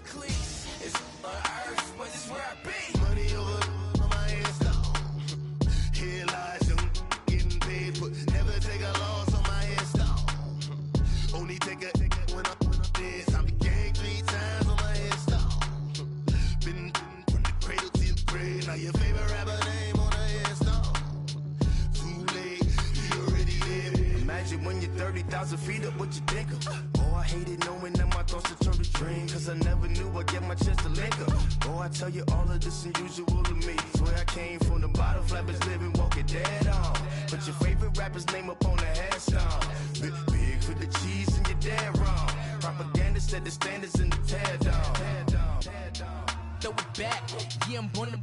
cleats. It's on earth, but it's where I be. Money over on my headstone. Here lies young, getting paid for. Never take a loss on my headstone. Only take a when I'm dead. I be gang 3 times on my headstone. Been from the cradle to the grave. Now your favorite rapper name on a headstone. Too late, you already there. Imagine when you're 30,000 feet up, what you think of? Oh, I hated knowing that my thoughts would turn to dream. Cause I never knew I'd get my chance to link up. Oh, I tell you all of this unusual to me. Swear I came from the bottom, flappers living, walking dead on. Put your favorite rapper's name up on the headstone. Big for the cheese and you're dead wrong. Propaganda set the standards in the tear down. Throw it back, yeah, I'm born to.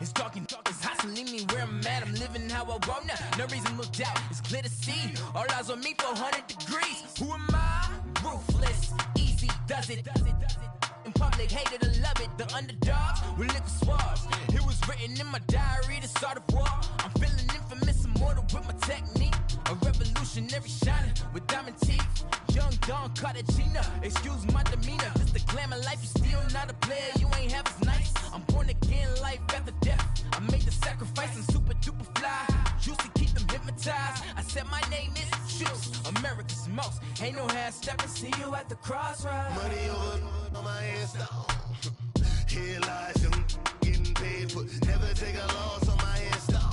It's talking, it's hustling me where I'm at. I'm living how I want now. No reason looked out, it's clear to see. All eyes on me, 400 degrees. Who am I? Ruthless, easy, does it. In public, hated to love it. The underdogs with liquor swabs. It was written in my diary to start a war. I'm feeling infamous, immortal with my technique. A revolutionary shining with diamond teeth. Young Don Cartagena, excuse my demeanor. This the glamour life, you still not a player. You ain't half as nice. I'm born again, life after death. I made the sacrifice and super duper fly. Used to keep them hypnotized. I said my name is Shoes, America's most. Ain't no half stepping. See you at the crossroads. Money over on my headstone. Here lies young, getting paid for. Never take a loss on my headstone.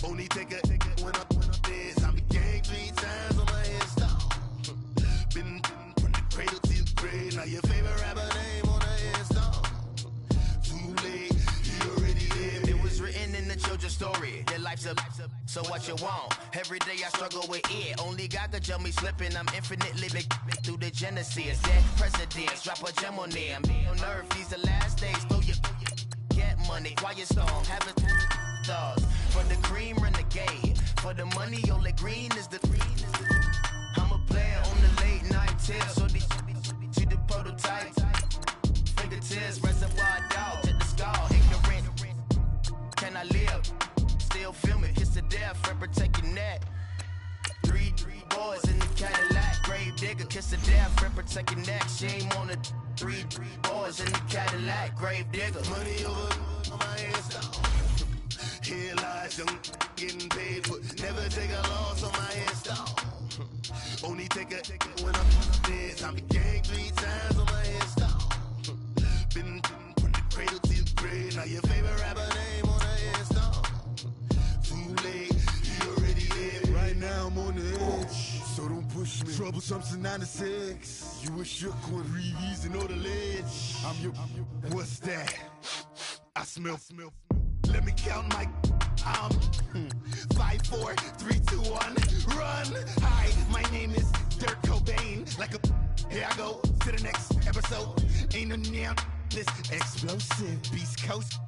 Only take a when I'm dead. I be gang 3 times on my headstone. Been from the cradle to the grave. Now your favorite rapper name on a headstone. Too late, you already there. It was written in the children's story. Your life's a so what you want. Every day I struggle with it. Only God could tell me slipping. I'm infinitely big through the genesis. Dead presidents, drop a gem on them. On earth, these the last days. Throw your get money, quiet storm, have it stars. For the cream, renegade. For the money, only green is the green. I'm a player on the late night tip. So these see the prototype. Fingertips, reservoir dog, check the skull. Ignorant, can I live? Still film it, kiss the death, friend, protect your neck. 3 boys in the Cadillac, grave digger, kiss the death, friend, protect your neck. Shame on the 3 boys in the Cadillac, grave digger. Money over on my headstone. Here lies young, getting paid for. Never take a loss on my headstone. Only take a when I'm dead. I be gang 3 times on my headstone. Been from the cradle to the grave. Now your favorite rapper name on a headstone. Too late, you already there. Right now I'm on the edge, so don't push me. Troublesome to 9 to 6. You a shook one, Reeves and all the ledge. I'm your. What's that? I smell. Let me count my. 5, 4, 3, 2, 1, run. Hi, my name is Dirk Cobain. Like a. Here I go to the next episode. Ain't no damn this explosive Beast Coast.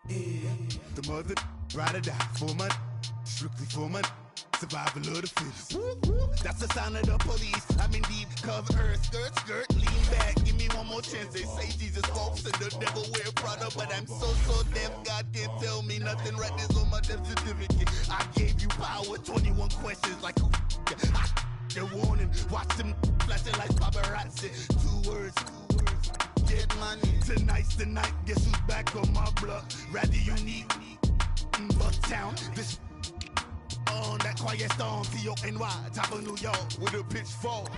Yeah. The mother ride or die for my. Strictly for my. Survival of the fittest. That's the sound of the police. I'm in deep cover earth, skirt, lean back. Give me one more chance. They say Jesus walks and the devil wear Prada, but I'm so deaf. God can't tell me nothing. Right there's on my death certificate. I gave you power. 21 questions like who? They're warning. Watch them flashing like paparazzi. 2 words. Get money. Tonight's the night. Guess who's back on my block? Rather unique. Bucktown. This. On that quiet storm, T-O-N-Y, top of New York, with a pitchfork.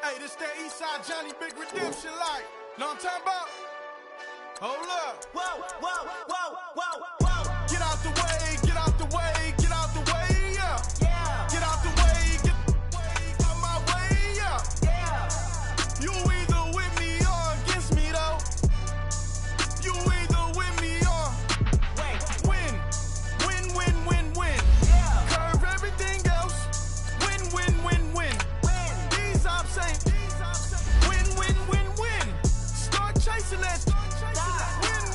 Hey, this that Eastside Johnny Big Redemption like. Know what I'm talking about? Hold up. Whoa. Get out the way, get out the way, get out the way, yeah. Get out the way, get out my way, yeah. You either with me or against me though. You either with me or win. Curve everything else. Win. These ops ain't win. Start chasing that.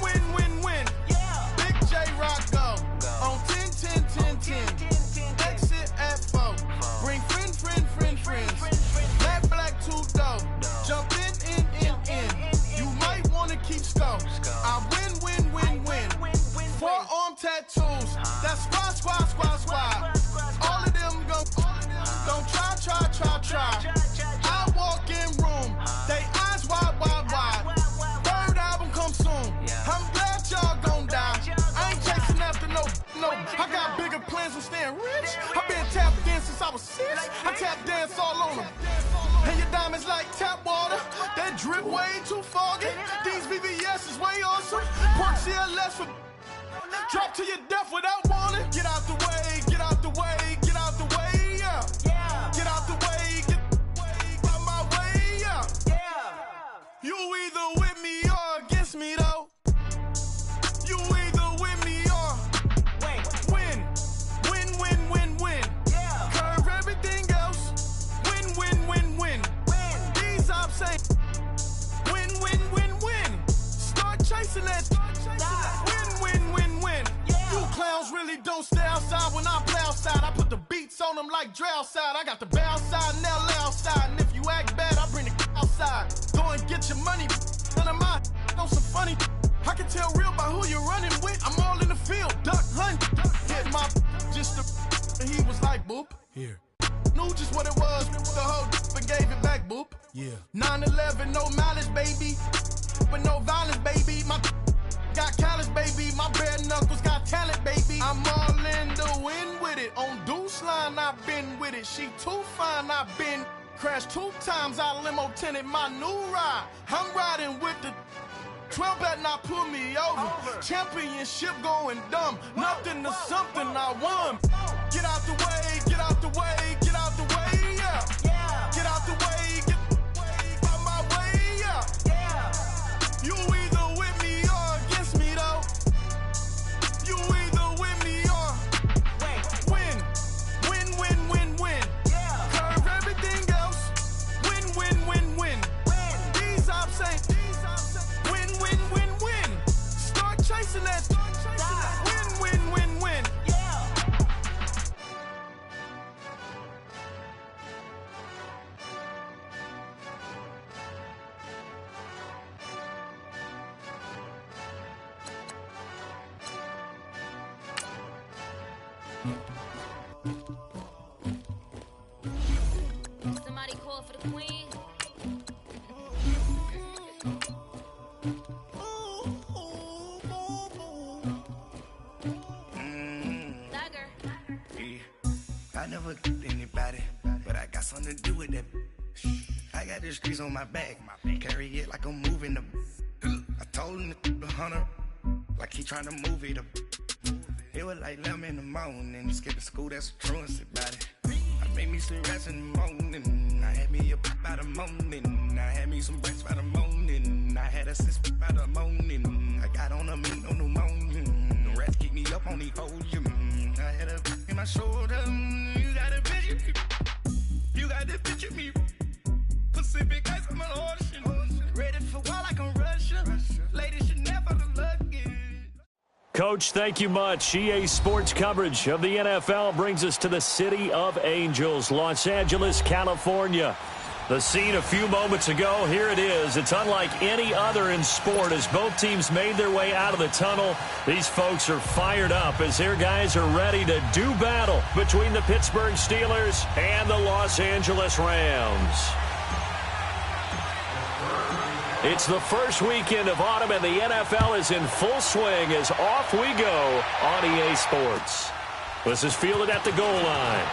Win. Big J Rock go on 10. Exit at 4. Bring friends. Black 2 dough. Jump in. You might wanna keep score. I win. Forearm tattoos. That's squad. All of them don't try. I walk in room, they eyes wide. Third album come soon. I'm glad y'all gon' die. I ain't chasing after no. I got bigger plans than staying rich. I've been tapped in since I was 6. I tap dance all on them. And your diamonds like tap water. That drip way too foggy. These VVS is way awesome. Pork CLS for drop to your death without warning. Get out the way, get out the way, yeah. Get out the way, get out my way, yeah. You either with me or against me though. You either with me or win. Curve everything else. Win. These ops say win. Start chasing that. Win. You clowns really don't stay outside when I play outside. I put the beats on them like drow side. I got the bow side and they'll lay outside. And if you act bad, I bring the outside. Go and get your money. None of my know some funny. I can tell real by who you're running with. I'm all in the field, duck hunt. Hit my just the and he was like boop. Here. Knew just what it was. The whole and gave it back, boop. Yeah. 9/11, no malice, baby. But no violence, baby. My got callous, baby. My bare knuckles got talent, baby. I'm all in the wind with it. On Deuce line, I've been with it. She too fine, I've been crashed 2 times. I limo tinted my new ride. I'm riding with the 12 better not pull me over. Championship going dumb. Nothing to something I won. Get out the way, yeah. Get out the way, get out my way, yeah. You either with me or against me though. You either with me or win. Curve everything else. Win. These ops say win. Start chasing that. Win. Somebody call for the queen. Dagger. I never anybody, but I got something to do with that. I got the streets on my back, carry it like I'm moving the. I told him the hunter, like he trying to move it up. It was like 11 in the morning, skipping school, that's a truancy about it. I made me some rest in the morning, I had me a by the morning, I had me some breaks by the morning, I had a sis by the morning, I got on a meat on the morning, the rats keep me up on the podium, I had a in my shoulder, you got a picture me, Pacific ice on my ocean, ready for war like I'm Russia, ladies should never look it. Coach, thank you much. EA Sports coverage of the NFL brings us to the City of Angels, Los Angeles, California. The scene a few moments ago, here it is. It's unlike any other in sport as both teams made their way out of the tunnel. These folks are fired up as their guys are ready to do battle between the Pittsburgh Steelers and the Los Angeles Rams. It's the first weekend of autumn, and the NFL is in full swing as off we go on EA Sports. This is fielded at the goal line.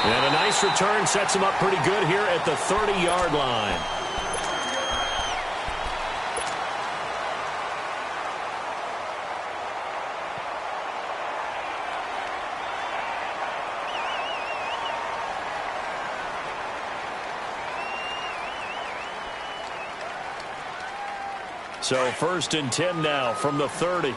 And a nice return sets him up pretty good here at the 30-yard line. So 1st and 10 now from the 30.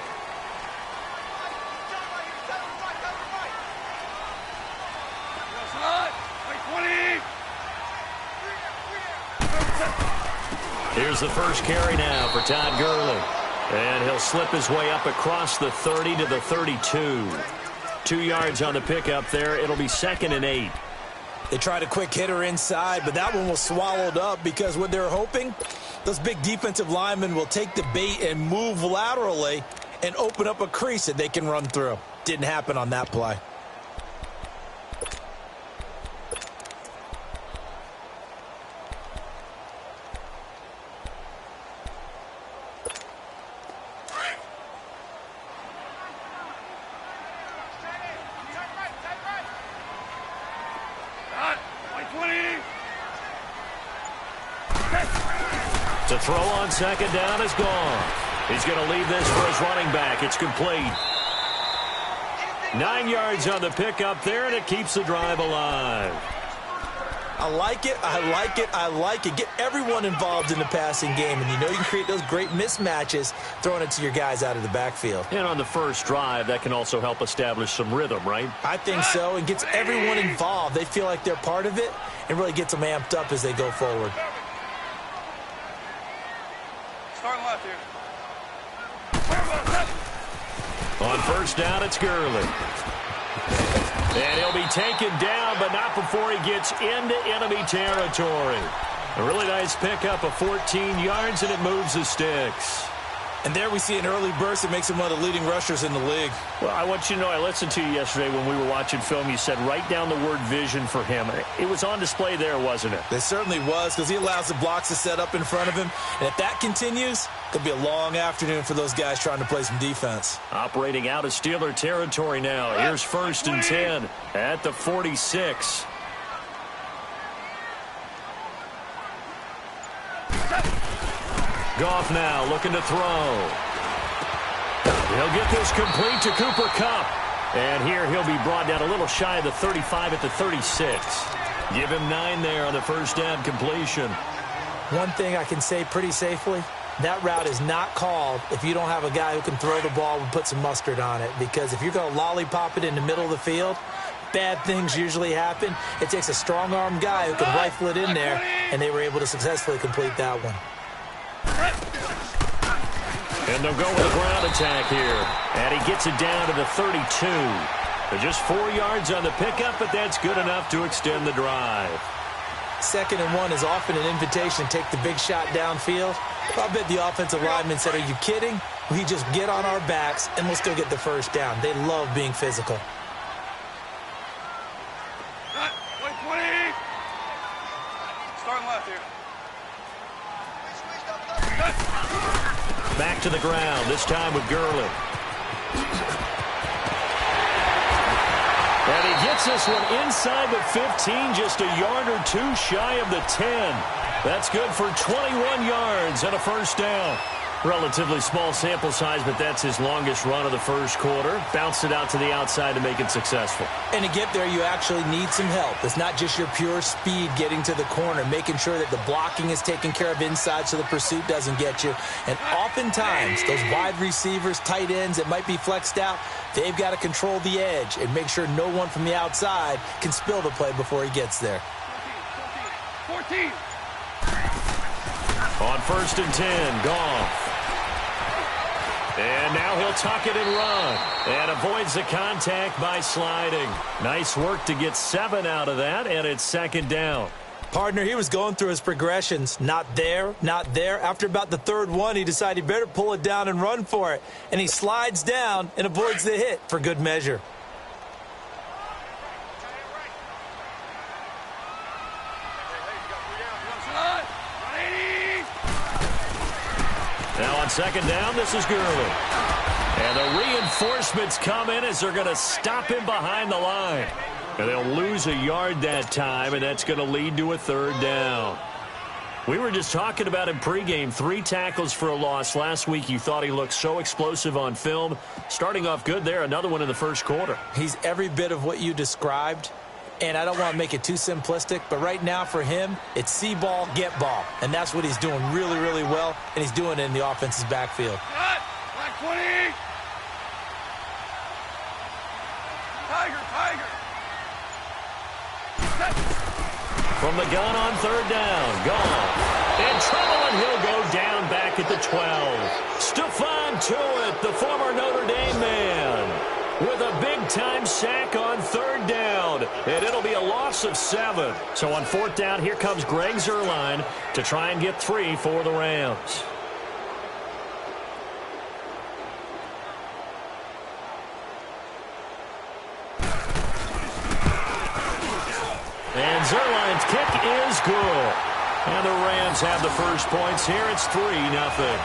Here's the first carry now for Todd Gurley. And he'll slip his way up across the 30 to the 32. 2 yards on the pickup there. It'll be 2nd and 8. They tried a quick hitter inside, but that one was swallowed up because what they're hoping, Those big defensive linemen will take the bait and move laterally and open up a crease that they can run through. Didn't happen on that play. The throw on second down is gone. He's going to leave this for his running back. It's complete. 9 yards on the pickup there, and it keeps the drive alive. I like it. I like it. I like it. Get everyone involved in the passing game, and you know you can create those great mismatches throwing it to your guys out of the backfield. And on the first drive, that can also help establish some rhythm, right? I think so. It gets everyone involved. They feel like they're part of it and really gets them amped up as they go forward. Starting left here. On first down, it's Gurley. And he'll be taken down, but not before he gets into enemy territory. A really nice pickup of 14 yards, and it moves the sticks. And there we see an early burst that makes him one of the leading rushers in the league. Well, I want you to know, I listened to you yesterday when we were watching film. You said write down the word vision for him. It was on display there, wasn't it? It certainly was, because he allows the blocks to set up in front of him. And if that continues, it could be a long afternoon for those guys trying to play some defense. Operating out of Steeler territory now. Here's 1st and 10 at the 46. Goff now looking to throw. He'll get this complete to Cooper Kupp. And here he'll be brought down a little shy of the 35 at the 36. Give him 9 there on the first down completion. One thing I can say pretty safely, that route is not called if you don't have a guy who can throw the ball and put some mustard on it. Because if you're going to lollipop it in the middle of the field, bad things usually happen. It takes a strong-armed guy who can rifle it in there, and they were able to successfully complete that one. And they'll go with a ground attack here. And he gets it down to the 32. Just 4 yards on the pickup, but that's good enough to extend the drive. 2nd and 1 is often an invitation to take the big shot downfield. I bet the offensive lineman said, are you kidding? We just get on our backs and let's go get the first down. They love being physical. Wait, 20. Starting left here. Back to the ground, this time with Gurley. And he gets this one inside the 15, just a yard or two shy of the 10. That's good for 21 yards and a first down. Relatively small sample size, but that's his longest run of the first quarter. Bounced it out to the outside to make it successful. And to get there, you actually need some help. It's not just your pure speed getting to the corner, making sure that the blocking is taken care of inside so the pursuit doesn't get you. And oftentimes, those wide receivers, tight ends that might be flexed out, they've got to control the edge and make sure no one from the outside can spill the play before he gets there. 14. On 1st and 10, Goff. And now he'll tuck it and run. And avoids the contact by sliding. Nice work to get 7 out of that, and it's 2nd down. Partner, he was going through his progressions. Not there, not there. After about the 3rd one, he decided he better pull it down and run for it. And he slides down and avoids the hit for good measure. Now on 2nd down, this is Gurley. And the reinforcements come in as they're going to stop him behind the line. And they'll lose a yard that time, and that's going to lead to a 3rd down. We were just talking about him pregame, 3 tackles for a loss. Last week you thought he looked so explosive on film. Starting off good there, another one in the first quarter. He's every bit of what you described. And I don't want to make it too simplistic, but right now for him, it's see ball, get ball. And that's what he's doing really, really well, and he's doing it in the offense's backfield. Black 20. Tiger. From the gun on 3rd down, Goff. In trouble, and he'll go down back at the 12. Stephon Tuitt, the former Notre Dame man. with a big-time sack on third down. And it'll be a loss of 7. So on fourth down, here comes Greg Zuerlein to try and get 3 for the Rams. And Zuerlein's kick is good. And the Rams have the first points here. It's 3-0.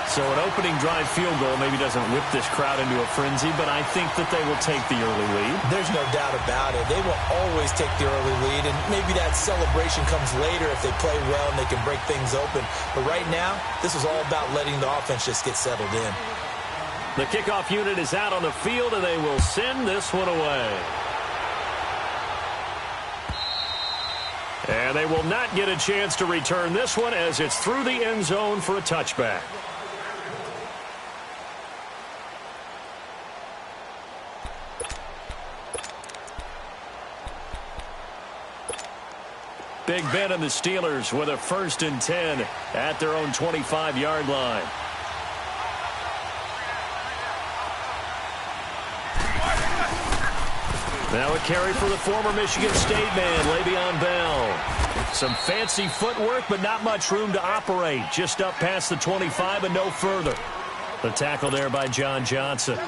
So an opening drive field goal maybe doesn't whip this crowd into a frenzy, but I think that they will take the early lead. There's no doubt about it. They will always take the early lead, and maybe that celebration comes later if they play well and they can break things open. But right now, this is all about letting the offense just get settled in. The kickoff unit is out on the field, and they will send this one away. And they will not get a chance to return this one as it's through the end zone for a touchback. Big Ben and the Steelers with a 1st and 10 at their own 25-yard line. Now a carry for the former Michigan State man, Le'Veon Bell. Some fancy footwork, but not much room to operate. Just up past the 25 and no further. The tackle there by John Johnson.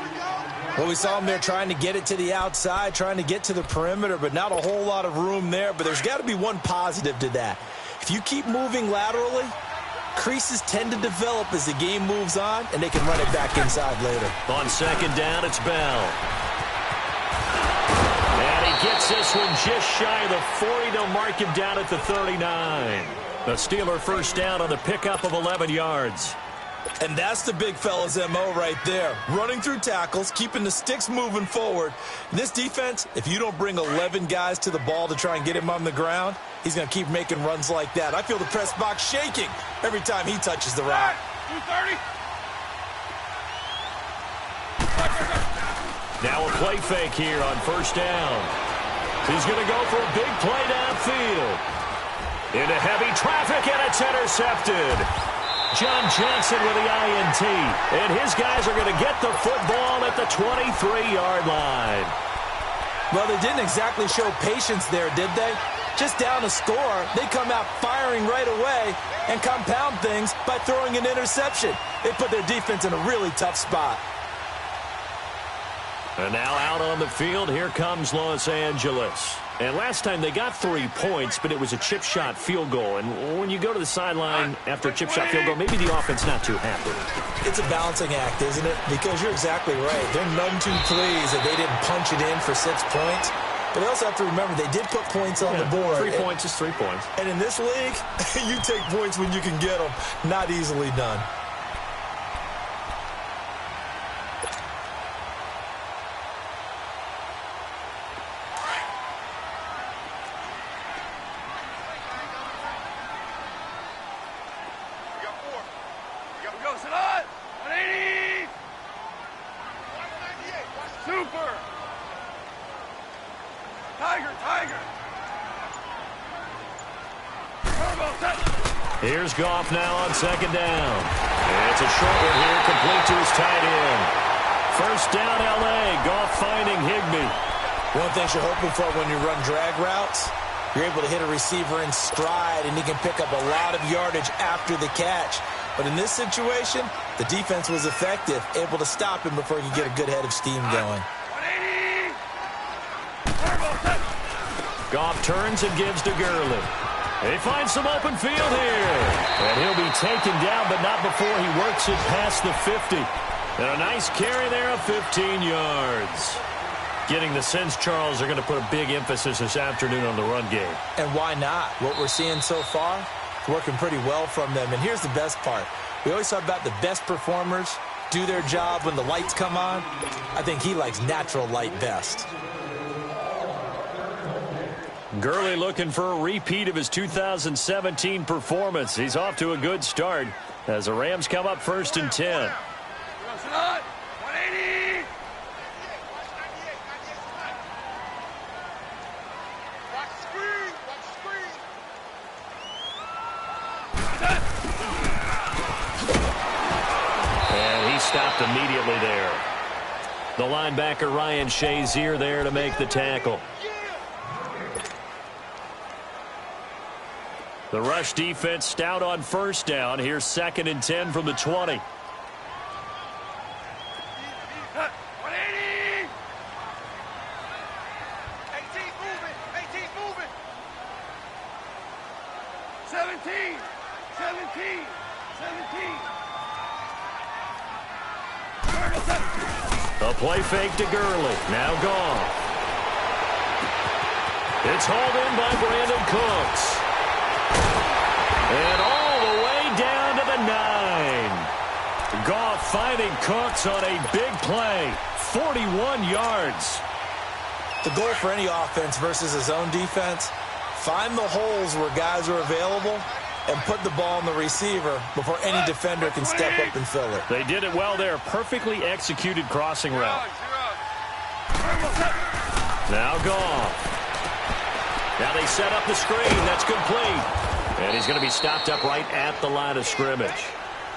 Well, we saw him there trying to get it to the outside, trying to get to the perimeter, but not a whole lot of room there. But there's got to be one positive to that. If you keep moving laterally, creases tend to develop as the game moves on, and they can run it back inside later. On second down, it's Bell. And he gets this one just shy of the 40. They'll mark him down at the 39. The Steeler first down on the pickup of 11 yards. And that's the big fella's MO right there. Running through tackles, keeping the sticks moving forward. This defense, if you don't bring 11 guys to the ball to try and get him on the ground, he's going to keep making runs like that. I feel the press box shaking every time he touches the rock. 230. Now a play fake here on first down. He's going to go for a big play downfield. Into heavy traffic, and it's intercepted. John Johnson with the INT, and his guys are going to get the football at the 23-yard line. Well, they didn't exactly show patience there, did they? Just down a score, they come out firing right away and compound things by throwing an interception. They put their defense in a really tough spot. And now out on the field, here comes Los Angeles. And last time they got 3 points, but it was a chip shot field goal. And when you go to the sideline after a chip shot field goal, maybe the offense not too happy. It's a balancing act, isn't it? Because you're exactly right. They're none too pleased that they didn't punch it in for 6 points. But they also have to remember they did put points on the board. 3 points is 3 points. And in this league, you take points when you can get them. Not easily done. Here's Goff now on second down. It's a short one here, complete to his tight end. First down, L.A. Goff finding Higbee. One thing you're hoping for when you run drag routes, you're able to hit a receiver in stride, and he can pick up a lot of yardage after the catch. But in this situation, the defense was effective, able to stop him before he could get a good head of steam going. Goff turns and gives to Gurley. He finds some open field here. And he'll be taken down, but not before he works it past the 50. And a nice carry there of 15 yards. Getting the sense, Charles, they're going to put a big emphasis this afternoon on the run game. And why not? What we're seeing so far, working pretty well from them. And here's the best part. We always talk about the best performers do their job when the lights come on. I think he likes natural light best. Gurley looking for a repeat of his 2017 performance. He's off to a good start as the Rams come up 1st and 10. 180. Watch the screen. Watch the screen. And he stopped immediately there. The linebacker Ryan Shazier there to make the tackle. The rush defense stout on first down. Here's 2nd and 10 from the 20. 17. A play fake to Gurley. Now gone. It's hauled in by Brandon Cooks. And all the way down to the 9. Goff finding Cooks on a big play. 41 yards. The goal for any offense versus his own defense, find the holes where guys are available and put the ball on the receiver before any defender can step up and fill it. They did it well there. Perfectly executed crossing route. Now Goff. Now they set up the screen. That's complete. And he's going to be stopped up right at the line of scrimmage.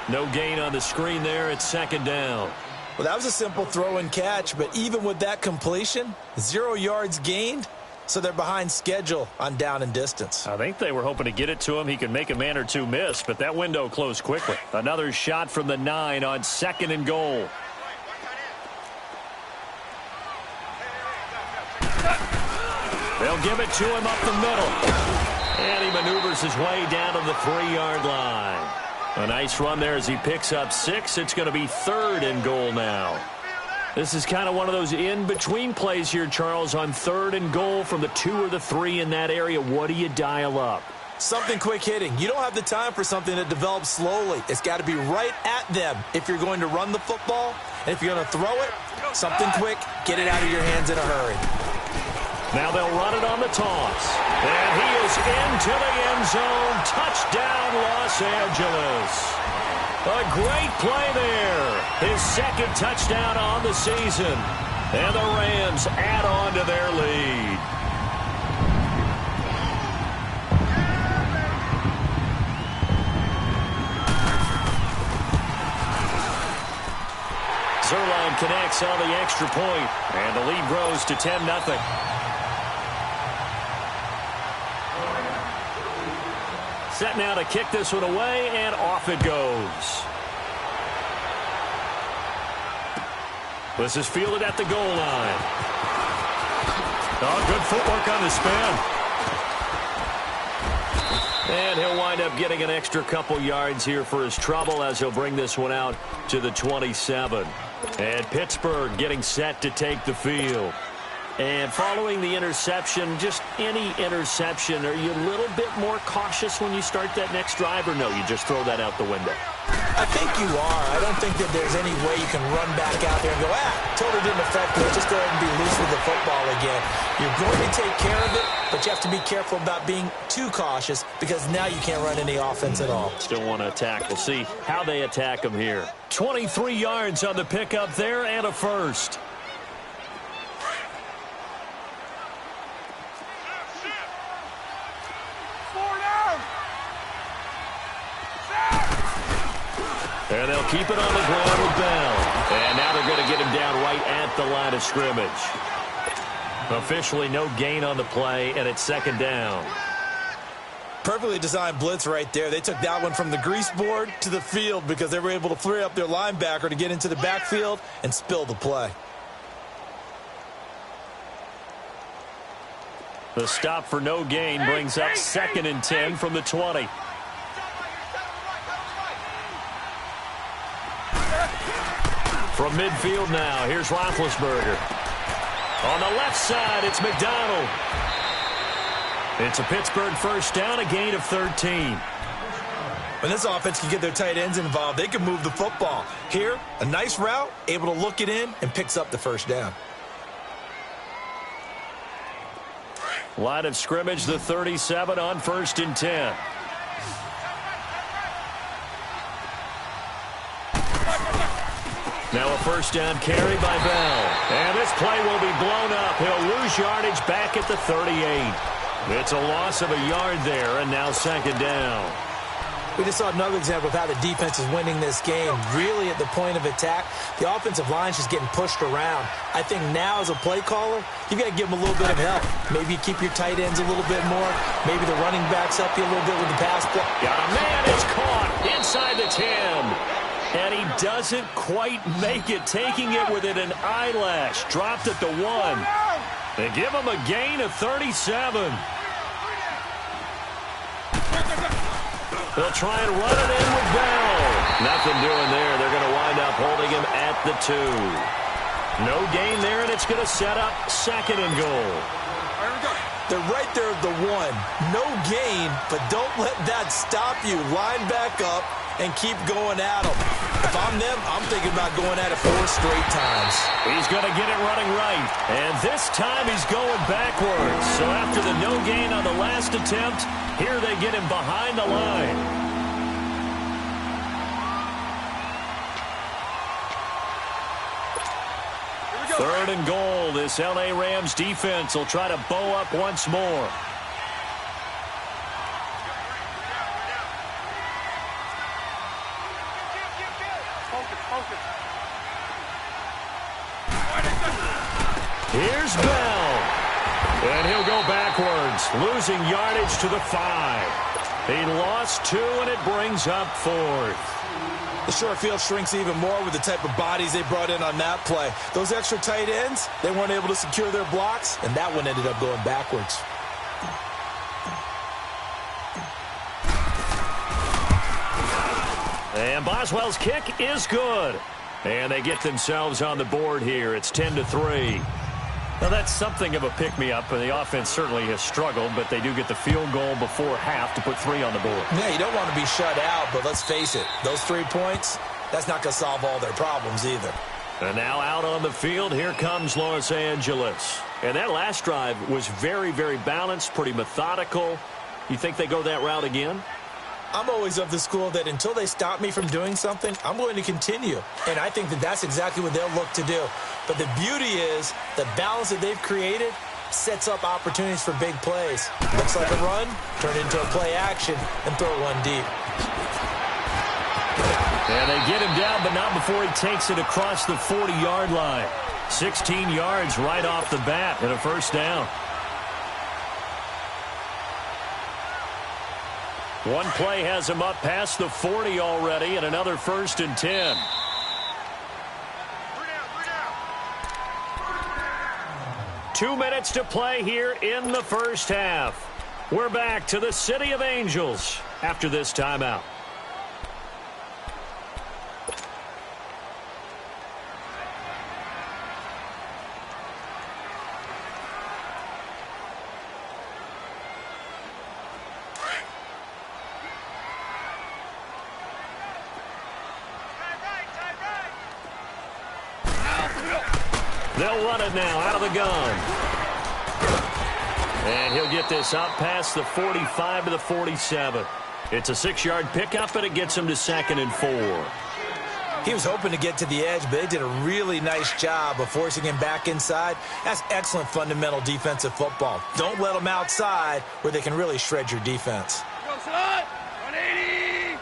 No gain on the screen there. It's 2nd down. Well, that was a simple throw and catch, but even with that completion, 0 yards gained, so they're behind schedule on down and distance. I think they were hoping to get it to him. He could make a man or two miss, but that window closed quickly. Another shot from the 9 on 2nd and goal. They'll give it to him up the middle. And he maneuvers his way down to the 3-yard line. A nice run there as he picks up 6. It's going to be 3rd and goal now. This is kind of one of those in-between plays here, Charles, on 3rd and goal from the 2 or the 3 in that area. What do you dial up? Something quick hitting. You don't have the time for something that develops slowly. It's got to be right at them if you're going to run the football. And if you're going to throw it, something quick, get it out of your hands in a hurry. Now they'll run it on the toss. And he is into the end zone. Touchdown, Los Angeles. A great play there. His 2nd touchdown on the season. And the Rams add on to their lead. Zerline connects on the extra point, and the lead grows to 10-0. Set now to kick this one away, and off it goes. This is fielded at the goal line. Oh, good footwork on the spin. And he'll wind up getting an extra couple yards here for his trouble as he'll bring this one out to the 27. And Pittsburgh getting set to take the field. And following the interception, just any interception, are you a little bit more cautious when you start that next drive, or no, you just throw that out the window? I think you are. I don't think that there's any way you can run back out there and go, totally didn't affect me. Just go ahead and be loose with the football again. You're going to take care of it, but you have to be careful about being too cautious because now you can't run any offense at all. Still want to attack. We'll see how they attack him here. 23 yards on the pickup there and a first. And they'll keep it on the ground with Bell. And now they're going to get him down right at the line of scrimmage. Officially no gain on the play, and it's 2nd down. Perfectly designed blitz right there. They took that one from the grease board to the field because they were able to free up their linebacker to get into the backfield and spill the play. The stop for no gain brings up 2nd and 10 from the 20. From midfield now, here's Roethlisberger. On the left side, it's McDonald. It's a Pittsburgh first down, a gain of 13. When this offense can get their tight ends involved, they can move the football. Here, a nice route, able to look it in, and picks up the first down. Line of scrimmage, the 37 on 1st and 10. Now a first down carry by Bell. And this play will be blown up. He'll lose yardage back at the 38. It's a loss of a yard there, and now 2nd down. We just saw another example of how the defense is winning this game. Really at the point of attack, the offensive line's just getting pushed around. I think now as a play caller, you've got to give them a little bit of help. Maybe you keep your tight ends a little bit more. Maybe the running backs help you a little bit with the pass play. Got a man, it's caught inside the 10. And he doesn't quite make it, taking it within an eyelash. Dropped at the 1. They give him a gain of 37. They'll try and run it in with Bell. Nothing doing there. They're going to wind up holding him at the 2. No gain there, and it's going to set up 2nd and goal. They're right there at the 1. No gain, but don't let that stop you. Line back up and keep going at them. If I'm them, I'm thinking about going at it 4 straight times. He's going to get it running right. And this time he's going backwards. So after the no gain on the last attempt, here they get him behind the line. Third and goal. This L.A. Rams defense will try to bow up once more. Here's Bell. And he'll go backwards, losing yardage to the 5. He lost 2, and it brings up 4th. The short field shrinks even more with the type of bodies they brought in on that play. Those extra tight ends, they weren't able to secure their blocks, and that one ended up going backwards. And Boswell's kick is good. And they get themselves on the board here. It's 10-3. Now, that's something of a pick-me-up, and the offense certainly has struggled, but they do get the field goal before half to put 3 on the board. Yeah, you don't want to be shut out, but let's face it, those 3 points, that's not going to solve all their problems either. And now out on the field, here comes Los Angeles. And that last drive was very, very balanced, pretty methodical. You think they go that route again? I'm always of the school that until they stop me from doing something, I'm going to continue. And I think that that's exactly what they'll look to do. But the beauty is the balance that they've created sets up opportunities for big plays. Looks like a run, turn it into a play action, and throw one deep. And they get him down, but not before he takes it across the 40-yard line. 16 yards right off the bat and a first down. One play has him up past the 40 already, and another 1st and 10. Two minutes to play here in the first half. We're back to the City of Angels after this timeout. They'll run it now out of the gun. And he'll get this up past the 45 to the 47. It's a 6-yard pickup, and it gets him to 2nd and 4. He was hoping to get to the edge, but they did a really nice job of forcing him back inside. That's excellent fundamental defensive football. Don't let them outside where they can really shred your defense. Go, son! 180!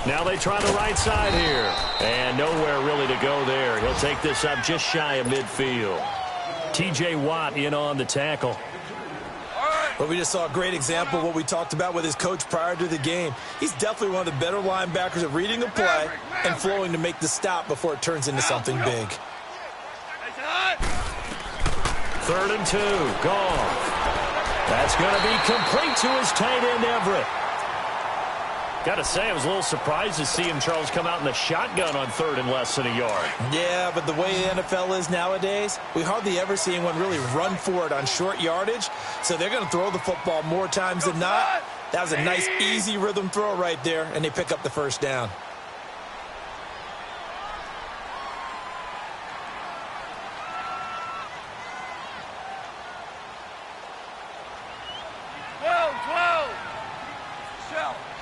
Now they try the right side here. And nowhere really to go there. He'll take this up just shy of midfield. T.J. Watt in on the tackle. Well, we just saw a great example of what we talked about with his coach prior to the game. He's definitely one of the better linebackers at reading a play and flowing to make the stop before it turns into something big. 3rd and 2. Goff. That's going to be complete to his tight end, Everett. Got to say, I was a little surprised to see him, Charles, come out in the shotgun on 3rd and less than a yard. Yeah, but the way the NFL is nowadays, we hardly ever see anyone really run for it on short yardage. So they're going to throw the football more times than not. That was a nice, easy rhythm throw right there, and they pick up the first down.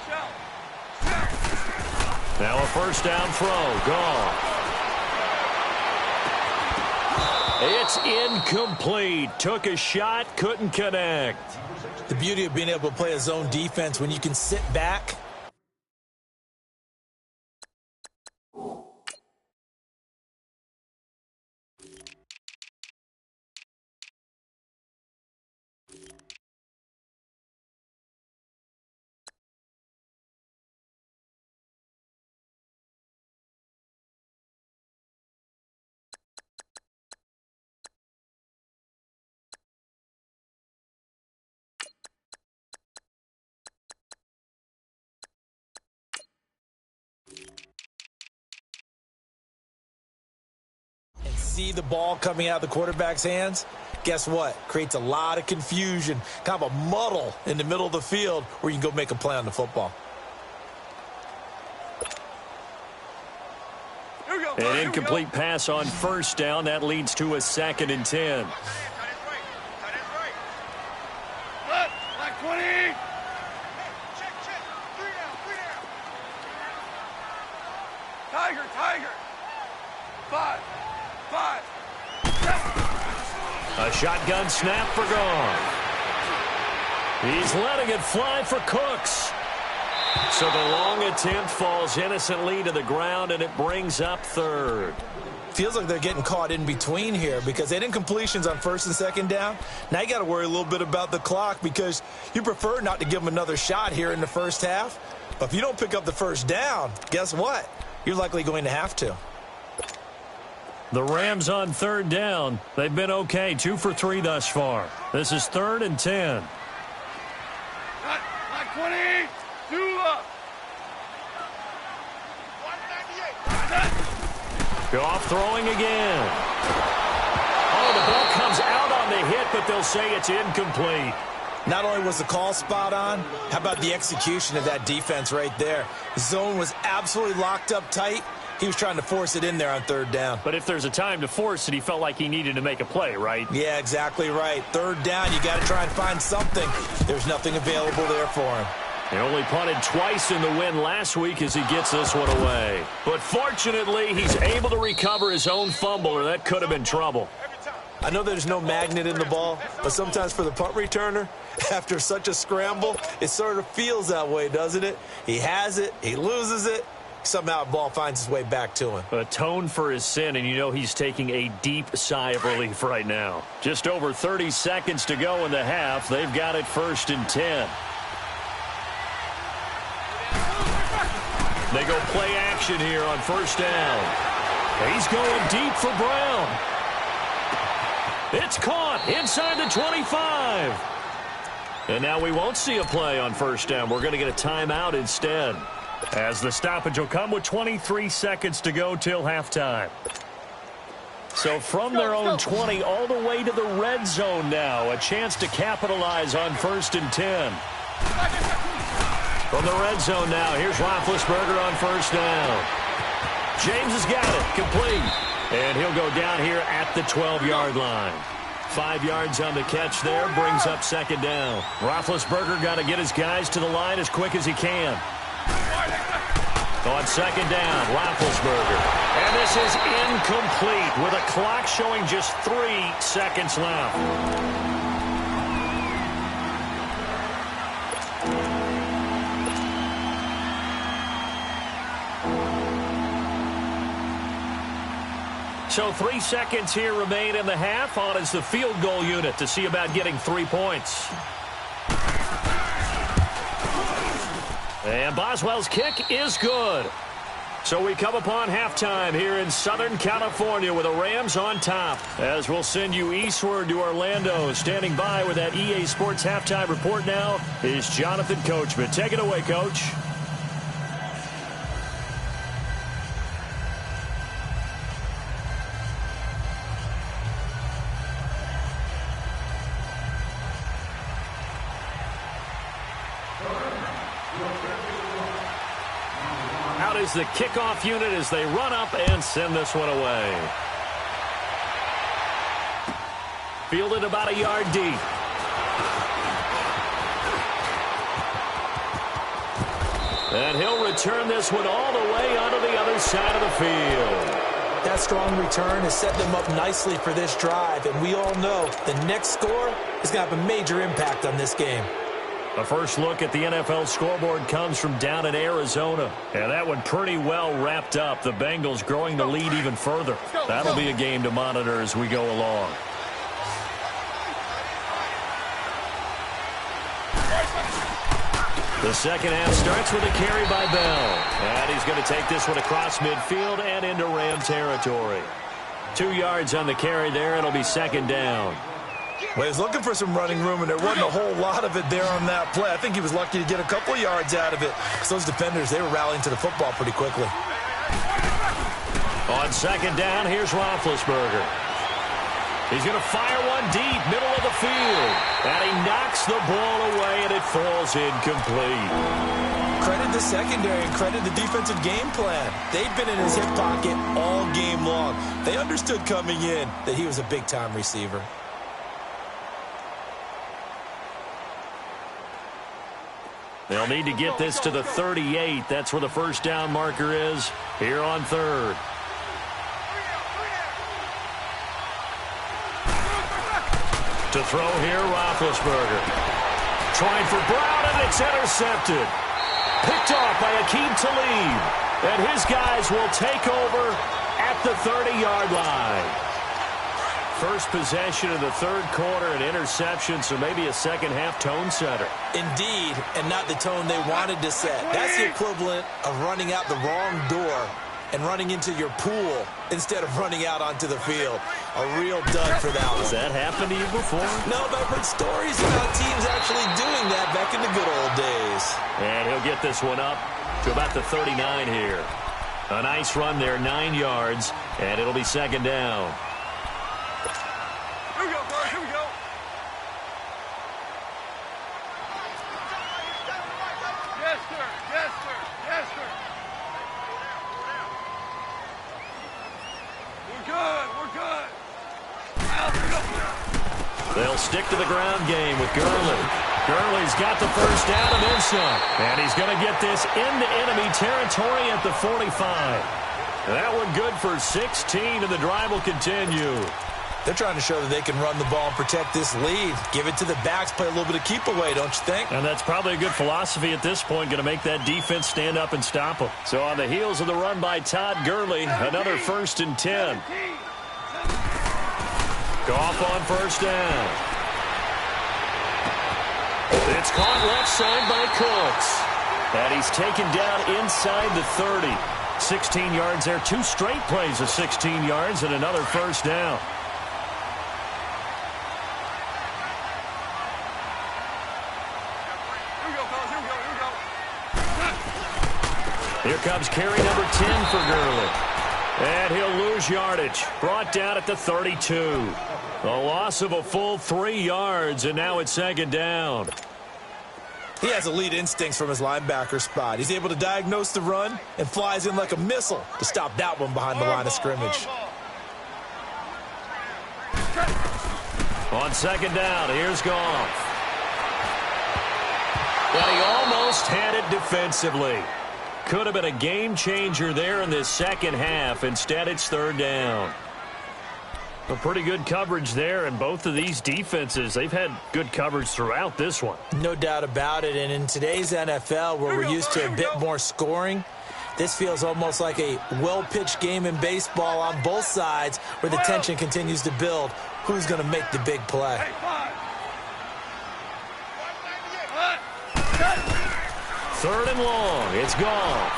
Shell. Now a first down throw. Gone. It's incomplete. Took a shot, couldn't connect. The beauty of being able to play a zone defense when you can sit back. See the ball coming out of the quarterback's hands, guess what? Creates a lot of confusion, kind of a muddle in the middle of the field where you can go make a play on the football. An incomplete pass on first down. That leads to a 2nd and 10. Black 20. Tiger. 5. A shotgun snap for gone. He's letting it fly for Cooks. So the long attempt falls innocently to the ground, and it brings up 3rd. Feels like they're getting caught in between here because they didn't completions on 1st and 2nd down. Now you got to worry a little bit about the clock because you prefer not to give them another shot here in the first half. But if you don't pick up the first down, guess what? You're likely going to have to. The Rams on 3rd down. They've been okay, 2 for 3 thus far. This is 3rd and 10. Black 20. 2 up. 198. Go off throwing again. Oh, the ball comes out on the hit, but they'll say it's incomplete. Not only was the call spot on, how about the execution of that defense right there? The zone was absolutely locked up tight. He was trying to force it in there on 3rd down. But if there's a time to force it, he felt like he needed to make a play, right? Yeah, exactly right. 3rd down, you got to try and find something. There's nothing available there for him. He only punted twice in the win last week as he gets this one away. But fortunately, he's able to recover his own fumble, or that could have been trouble. I know there's no magnet in the ball, but sometimes for the punt returner, after such a scramble, it sort of feels that way, doesn't it? He has it, he loses it. Somehow the ball finds its way back to him. Atone for his sin, and you know he's taking a deep sigh of relief right now. Just over 30 seconds to go in the half. They've got it 1st and 10. They go play action here on 1st down. He's going deep for Brown. It's caught inside the 25. And now we won't see a play on 1st down. We're going to get a timeout instead, as the stoppage will come with 23 seconds to go till halftime. So from their own 20 all the way to the red zone now. A chance to capitalize on 1st and 10. From the red zone now, here's Roethlisberger on 1st down. James has got it, complete. And he'll go down here at the 12-yard line. 5 yards on the catch there, brings up 2nd down. Roethlisberger got to get his guys to the line as quick as he can. On 2nd down, Roethlisberger. And this is incomplete with a clock showing just 3 seconds left. So 3 seconds here remain in the half. On is the field goal unit to see about getting 3 points. And Boswell's kick is good. So we come upon halftime here in Southern California with the Rams on top. As we'll send you eastward to Orlando. Standing by with that EA Sports halftime report now is Jonathan Coachman. Take it away, Coach. Out is the kickoff unit as they run up and send this one away. Fielded about a yard deep. And he'll return this one all the way onto the other side of the field. That strong return has set them up nicely for this drive, and we all know the next score is going to have a major impact on this game. A first look at the NFL scoreboard comes from down in Arizona. And that one pretty well wrapped up. The Bengals growing the lead even further. That'll be a game to monitor as we go along. The second half starts with a carry by Bell. And he's going to take this one across midfield and into Ram territory. 2 yards on the carry there. It'll be second down. Well, he was looking for some running room, and there wasn't a whole lot of it there on that play. I think he was lucky to get a couple of yards out of it. Because those defenders, they were rallying to the football pretty quickly. On second down, here's Roethlisberger. He's going to fire one deep, middle of the field. And he knocks the ball away, and it falls incomplete. Credit the secondary and credit the defensive game plan. They've been in his hip pocket all game long. They understood coming in that he was a big-time receiver. They'll need to get this to the 38. That's where the first down marker is here on third. To throw here, Roethlisberger. Trying for Brown, and it's intercepted. Picked off by Akeem Talib. And his guys will take over at the 30-yard line. First possession of the third quarter, an interception, so maybe a second-half tone setter. Indeed, and not the tone they wanted to set. That's the equivalent of running out the wrong door and running into your pool instead of running out onto the field. A real dud for that one. Has that happened to you before? No, but I've heard stories about teams actually doing that back in the good old days. And he'll get this one up to about the 39 here. A nice run there, 9 yards, and it'll be second down. Here we go, guys. Here we go. Yes, sir. Yes, sir. Yes, sir. We're good. We're good. Out, here we go. They'll stick to the ground game with Gurley. Gurley's got the first down and then some. And he's going to get this into enemy territory at the 45. That one good for 16, and the drive will continue. They're trying to show that they can run the ball and protect this lead. Give it to the backs, play a little bit of keep away, don't you think? And that's probably a good philosophy at this point, going to make that defense stand up and stop them. So on the heels of the run by Todd Gurley, another 1st and 10. Goff on first down. It's caught left side by Cooks. And he's taken down inside the 30. 16 yards there. 2 straight plays of 16 yards and another first down. Here comes carry number 10 for Gurley. And he'll lose yardage. Brought down at the 32. A loss of a full 3 yards, and now it's second down. He has elite instincts from his linebacker spot. He's able to diagnose the run and flies in like a missile to stop that one behind the line of scrimmage. On second down, here's Goff. But he almost had it defensively. Could have been a game changer there in this second half. Instead, it's third down. A pretty good coverage there, and both of these defenses, they've had good coverage throughout this one. No doubt about it, and in today's NFL, where we're used to a bit more scoring, this feels almost like a well-pitched game in baseball on both sides, where the tension continues to build. Who's going to make the big play? Third and long. It's gone.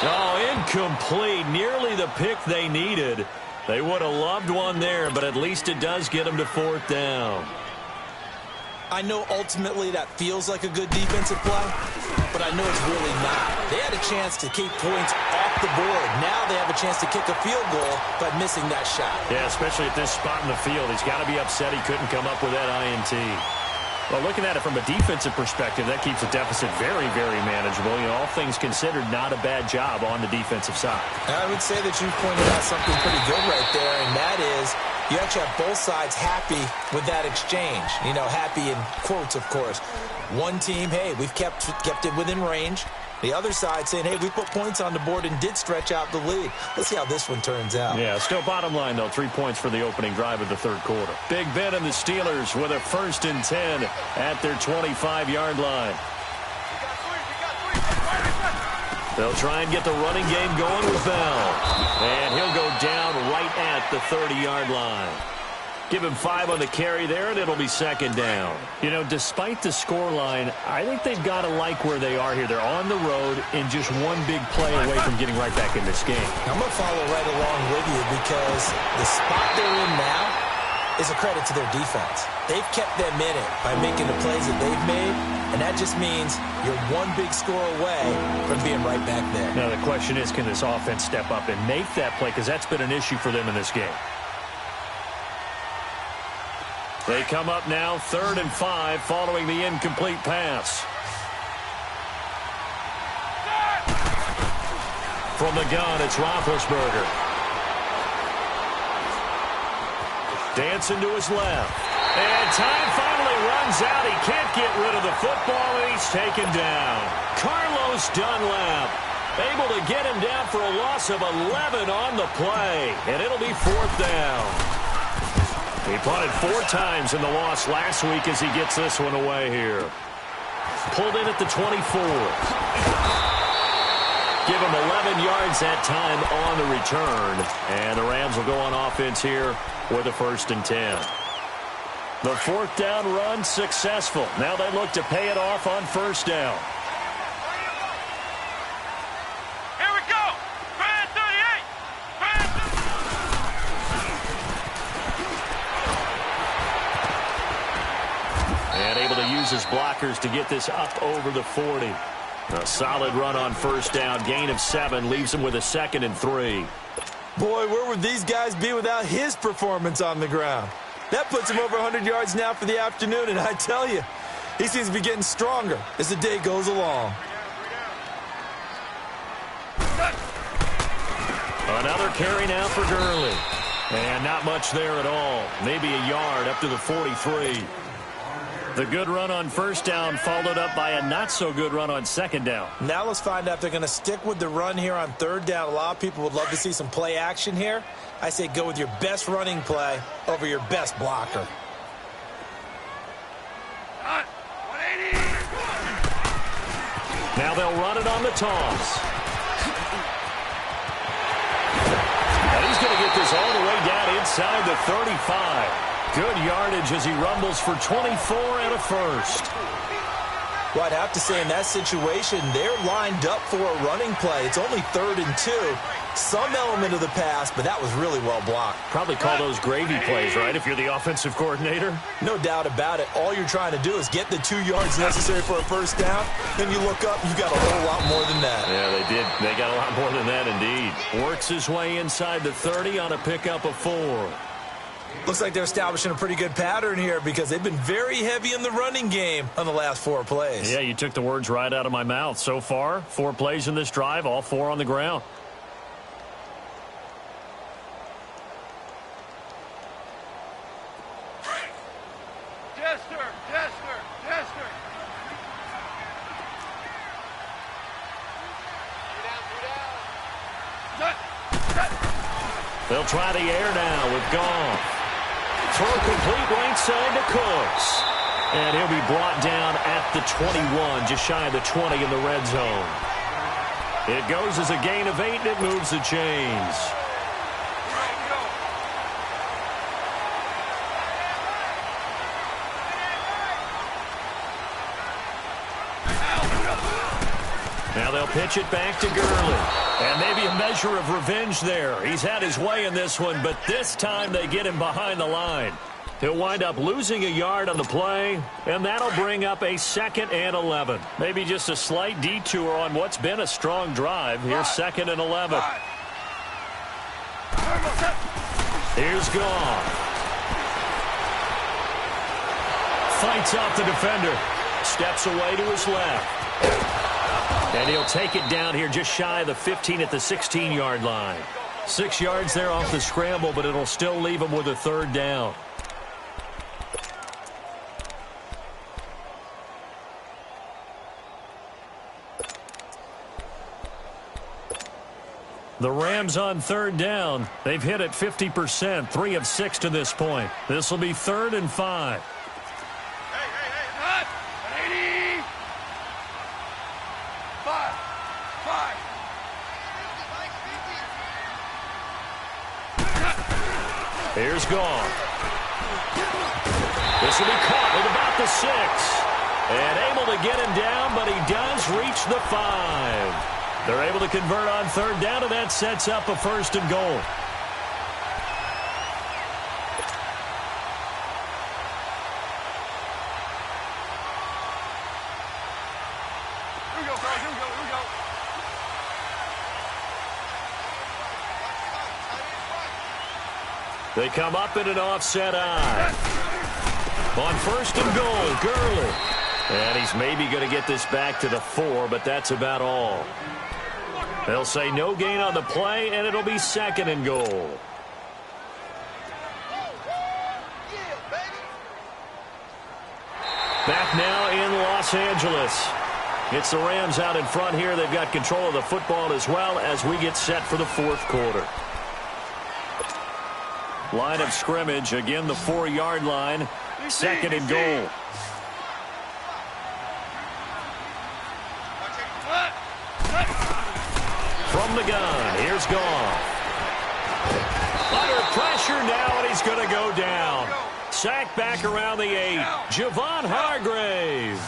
Oh, incomplete. Nearly the pick they needed. They would have loved one there, but at least it does get them to fourth down. I know ultimately that feels like a good defensive play, but I know it's really not. They had a chance to keep points off the board. Now they have a chance to kick a field goal by missing that shot. Yeah, especially at this spot in the field. He's got to be upset he couldn't come up with that INT. Well, looking at it from a defensive perspective, that keeps the deficit very, very manageable. You know, all things considered, not a bad job on the defensive side. I would say that you pointed out something pretty good right there, and that is you actually have both sides happy with that exchange. You know, happy in quotes, of course. One team, hey, we've kept it within range. The other side saying, hey, we put points on the board and did stretch out the lead. Let's see how this one turns out. Yeah, still bottom line, though. 3 points for the opening drive of the third quarter. Big Ben and the Steelers with a 1st and 10 at their 25-yard line. They'll try and get the running game going with Bell. And he'll go down right at the 30-yard line. Give him 5 on the carry there, and it'll be 2nd down. You know, despite the scoreline, I think they've got to like where they are here. They're on the road and just one big play away from getting right back in this game. I'm going to follow right along with you because the spot they're in now is a credit to their defense. They've kept them in it by making the plays that they've made, and that just means you're one big score away from being right back there. Now, the question is, can this offense step up and make that play? Because that's been an issue for them in this game. They come up now 3rd and 5 following the incomplete pass. From the gun, it's Roethlisberger. Dancing to his left. And time finally runs out. He can't get rid of the football, and he's taken down. Carlos Dunlap able to get him down for a loss of 11 on the play. And it'll be 4th down. He punted 4 times in the loss last week as he gets this one away here. Pulled in at the 24. Give him 11 yards that time on the return. And the Rams will go on offense here with a 1st and 10. The 4th down run successful. Now they look to pay it off on 1st down. Here we go. Brand 38. And able to use his blockers to get this up over the 40. A solid run on 1st down. Gain of 7 leaves him with a 2nd and 3. Boy, where would these guys be without his performance on the ground? That puts him over 100 yards now for the afternoon, and I tell you, he seems to be getting stronger as the day goes along. Another carry now for Gurley. And not much there at all. Maybe a yard up to the 43. The good run on 1st down followed up by a not-so-good run on 2nd down. Now let's find out if they're going to stick with the run here on 3rd down. A lot of people would love to see some play action here. I say go with your best running play over your best blocker. Now they'll run it on the toss. And he's going to get this all the way down inside the 35. Good yardage as he rumbles for 24 and a 1st. Well, I'd have to say in that situation, they're lined up for a running play. It's only 3rd and 2. Some element of the pass, but that was really well blocked. Probably call those gravy plays, right, if you're the offensive coordinator? No doubt about it. All you're trying to do is get the 2 yards necessary for a 1st down. Then you look up, you got a whole lot more than that. Yeah, they did. They got a lot more than that, indeed. Works his way inside the 30 on a pickup of 4. Looks like they're establishing a pretty good pattern here because they've been very heavy in the running game on the last 4 plays. Yeah, you took the words right out of my mouth. So far, 4 plays in this drive, all 4 on the ground. Tester. They'll try the air now with Goff. Throw complete right side to Cooks. And he'll be brought down at the 21, just shy of the 20 in the red zone. It goes as a gain of 8, and it moves the chains. Now they'll pitch it back to Gurley. And maybe a measure of revenge there. He's had his way in this one, but this time they get him behind the line. He'll wind up losing a yard on the play, and that'll bring up a 2nd and 11. Maybe just a slight detour on what's been a strong drive. Here's 2nd and 11. Here's Goff. Fights off the defender. Steps away to his left. And he'll take it down here just shy of the 15 at the 16-yard line. 6 yards there off the scramble, but it'll still leave him with a 3rd down. The Rams on third down. They've hit it 50%, 3 of 6 to this point. This will be 3rd and 5. Here's Goff. This will be caught at about the 6. And able to get him down, but he does reach the 5. They're able to convert on third down, and that sets up a 1st and goal. They come up in an offset eye. On 1st and goal, Gurley. And he's maybe going to get this back to the 4, but that's about all. They'll say no gain on the play, and it'll be 2nd and goal. Back now in Los Angeles. It's the Rams out in front here. They've got control of the football as well as we get set for the 4th quarter. Line of scrimmage, again the 4-yard line. 2nd and goal. From the gun, here's Goff. Under pressure now, and he's going to go down. Sacked back around the 8. Javon Hargrave.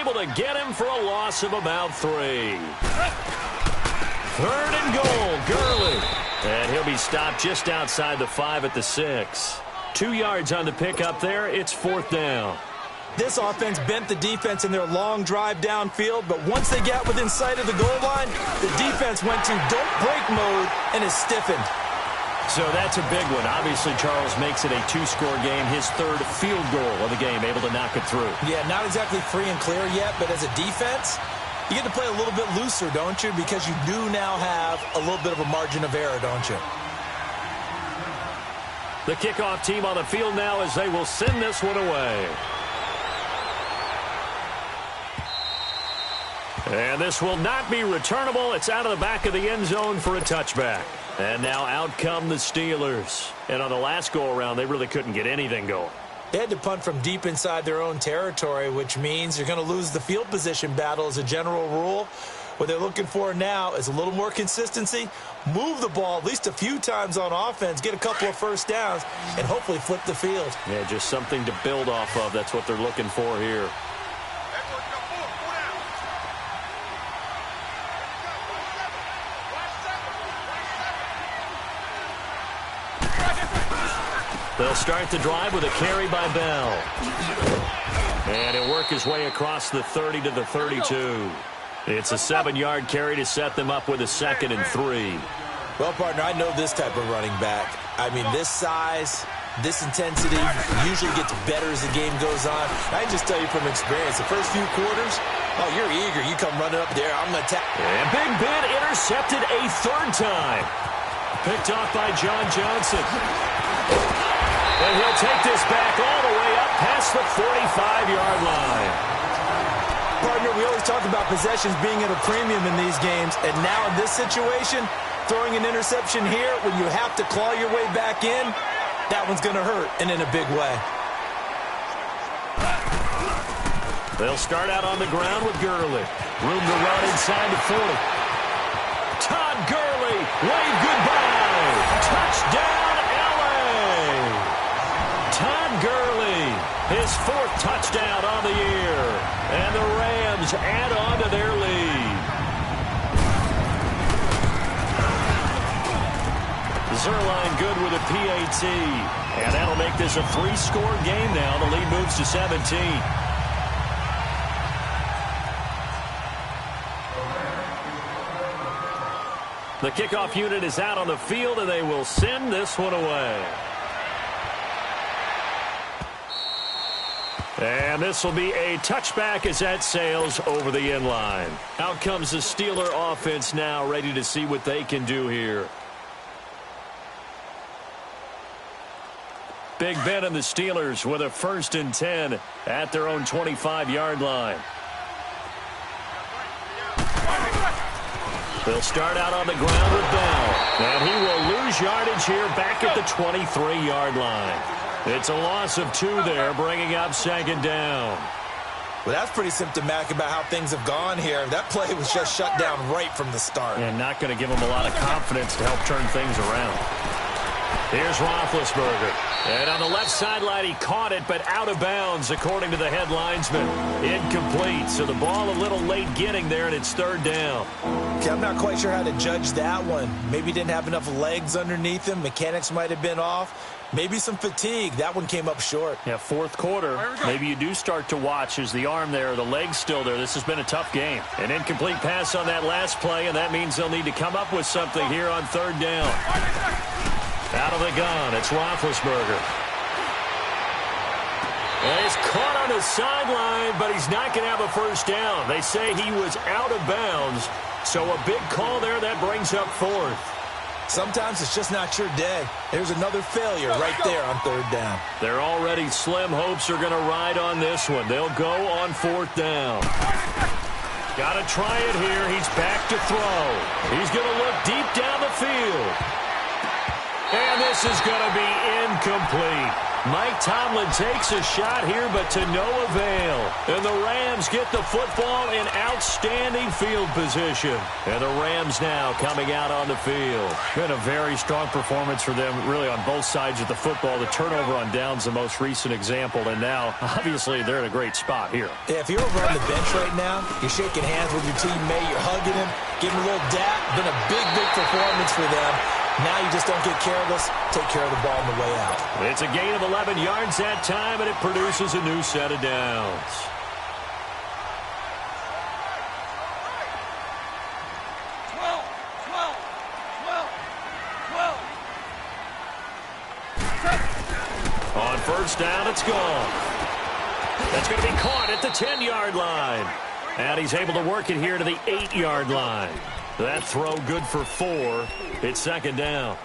Able to get him for a loss of about 3. 3rd and goal, Gurley. And he'll be stopped just outside the 5 at the 6. 2 yards on the pickup there. It's 4th down. This offense bent the defense in their long drive downfield, but once they got within sight of the goal line, the defense went to don't break mode and is stiffened. So that's a big one. Obviously, Charles makes it a 2-score game. His 3rd field goal of the game, able to knock it through. Yeah, not exactly free and clear yet, but as a defense, you get to play a little bit looser, don't you? Because you do now have a little bit of a margin of error, don't you? The kickoff team on the field now as they will send this one away. And this will not be returnable. It's out of the back of the end zone for a touchback. And now out come the Steelers. And on the last go-around, they really couldn't get anything going. They had to punt from deep inside their own territory, which means you're going to lose the field position battle as a general rule. What they're looking for now is a little more consistency, move the ball at least a few times on offense, get a couple of first downs, and hopefully flip the field. Yeah, just something to build off of. That's what they're looking for here. They'll start the drive with a carry by Bell. And he'll work his way across the 30 to the 32. It's a 7-yard carry to set them up with a 2nd and 3. Well, partner, I know this type of running back. I mean, this size, this intensity usually gets better as the game goes on. I can just tell you from experience, the first few quarters, oh, you're eager. You come running up there, I'm going to attack. And Big Ben intercepted a 3rd time. Picked off by John Johnson. And he'll take this back all the way up past the 45-yard line. Partner, we always talk about possessions being at a premium in these games, and now in this situation, throwing an interception here when you have to claw your way back in, that one's going to hurt, and in a big way. They'll start out on the ground with Gurley. Room to run inside the 40. Todd Gurley, wave goodbye. Touchdown, L.A. Todd Gurley, his 4th touchdown on the year. And the Rams add on to their lead. Zerline good with a PAT. And that'll make this a 3-score game now. The lead moves to 17. The kickoff unit is out on the field, and they will send this one away. And this will be a touchback as that sails over the end line. Out comes the Steeler offense now, ready to see what they can do here. Big Ben and the Steelers with a 1st and 10 at their own 25-yard line. They'll start out on the ground with Bell. And he will lose yardage here back at the 23-yard line. It's a loss of 2 there, bringing up second down. Well, that's pretty symptomatic about how things have gone here. That play was just shut down right from the start. And not going to give him a lot of confidence to help turn things around. Here's Roethlisberger. And on the left sideline, he caught it, but out of bounds, according to the head linesman. Incomplete. So the ball a little late getting there, and it's third down. Okay, I'm not quite sure how to judge that one. Maybe didn't have enough legs underneath him. Mechanics might have been off. Maybe some fatigue. That one came up short. Yeah, fourth quarter. Maybe you do start to watch as the arm there, the leg's still there. This has been a tough game. An incomplete pass on that last play, and that means they'll need to come up with something here on third down. Out of the gun, it's Roethlisberger. And he's caught on the sideline, but he's not going to have a first down. They say he was out of bounds, so a big call there that brings up fourth. Sometimes it's just not your day. There's another failure right there on third down. They're already slim hopes are going to ride on this one. They'll go on fourth down. Got to try it here. He's back to throw. He's going to look deep down the field. And this is going to be incomplete. Mike Tomlin takes a shot here, but to no avail. And the Rams get the football in outstanding field position. And the Rams now coming out on the field. Been a very strong performance for them, really, on both sides of the football. The turnover on downs, the most recent example. And now, obviously, they're in a great spot here. Yeah, if you're over on the bench right now, you're shaking hands with your teammate, you're hugging him, giving him a little dap. Been a big, big performance for them. Now you just don't get careless. Take care of the ball on the way out. It's a gain of 11 yards that time, and it produces a new set of downs. On first down, it's gone. That's going to be caught at the 10-yard line. And he's able to work it here to the 8-yard line. That throw good for 4. It's second down.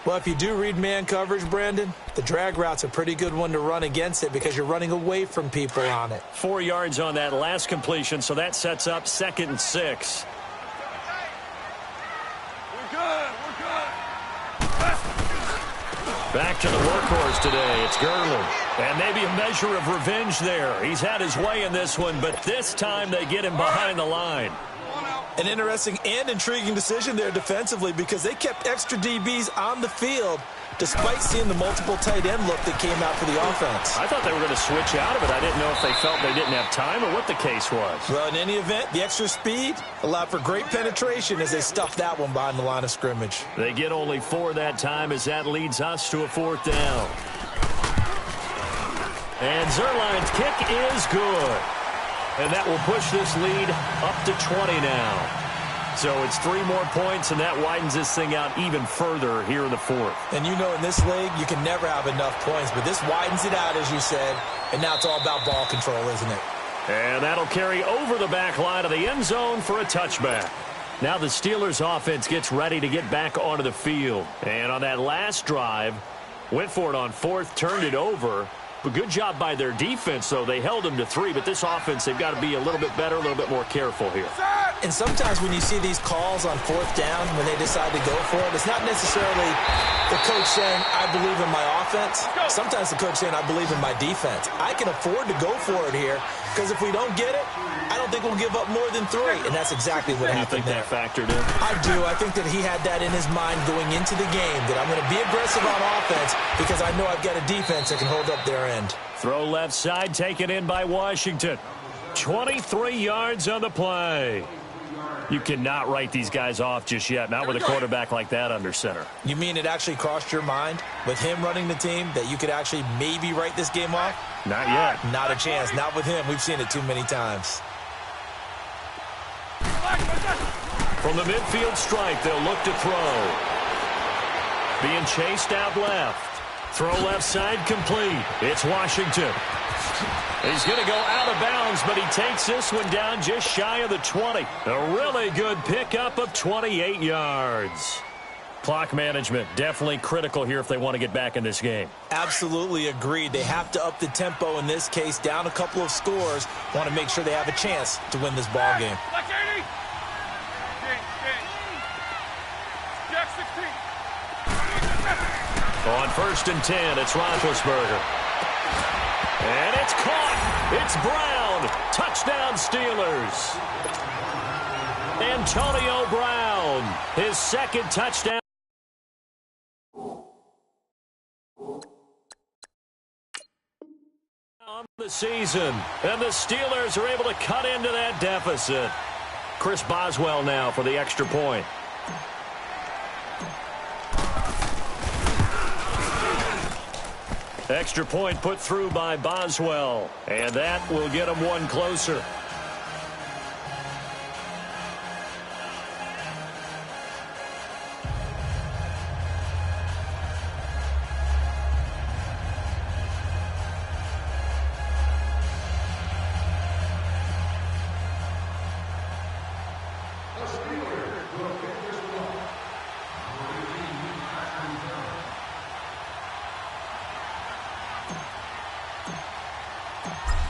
Well, if you do read man coverage, Brandon, the drag route's a pretty good one to run against it because you're running away from people on it. 4 yards on that last completion, so that sets up 2nd and 6. We're good. Back to the workhorse today. It's Gurley. And maybe a measure of revenge there. He's had his way in this one, but this time they get him behind the line. An interesting and intriguing decision there defensively because they kept extra DBs on the field despite seeing the multiple tight end look that came out for the offense. I thought they were going to switch out of it. I didn't know if they felt they didn't have time or what the case was. Well, in any event, the extra speed allowed for great penetration as they stuffed that one behind the line of scrimmage. They get only 4 that time as that leads us to a 4th down. And Zerline's kick is good. And that will push this lead up to 20 now. So it's 3 more points, and that widens this thing out even further here in the 4th. And you know in this league, you can never have enough points, but this widens it out, as you said, and now it's all about ball control, isn't it? And that'll carry over the back line of the end zone for a touchback. Now the Steelers offense gets ready to get back onto the field. And on that last drive, went for it on 4th, turned it over. But good job by their defense, though. They held them to 3, but this offense, they've got to be a little bit better, a little bit more careful here. And sometimes when you see these calls on 4th down, when they decide to go for it, it's not necessarily the coach saying, I believe in my offense. Sometimes the coach saying, I believe in my defense. I can afford to go for it here because if we don't get it, I don't think we'll give up more than 3. And that's exactly what happened there. You think that factored in? I do. I think that he had that in his mind going into the game, that I'm going to be aggressive on offense because I know I've got a defense that can hold up their end. Throw left side, taken in by Washington. 23 yards on the play. You cannot write these guys off just yet, not with a quarterback like that under center. You mean it actually crossed your mind with him running the team that you could actually maybe write this game off? Not yet. Not a chance. Not with him. We've seen it too many times. From the midfield stripe, they'll look to throw. Being chased out left. Throw left side complete. It's Washington. He's going to go out of bounds, but he takes this one down just shy of the 20. A really good pickup of 28 yards. Clock management definitely critical here if they want to get back in this game. Absolutely agreed. They have to up the tempo in this case, down a couple of scores. Want to make sure they have a chance to win this ball game. On 1st and 10, it's Roethlisberger. And it's caught. It's Brown. Touchdown, Steelers. Antonio Brown, his second touchdown on the season. And the Steelers are able to cut into that deficit. Chris Boswell now for the extra point. Extra point put through by Boswell. And that will get him one closer.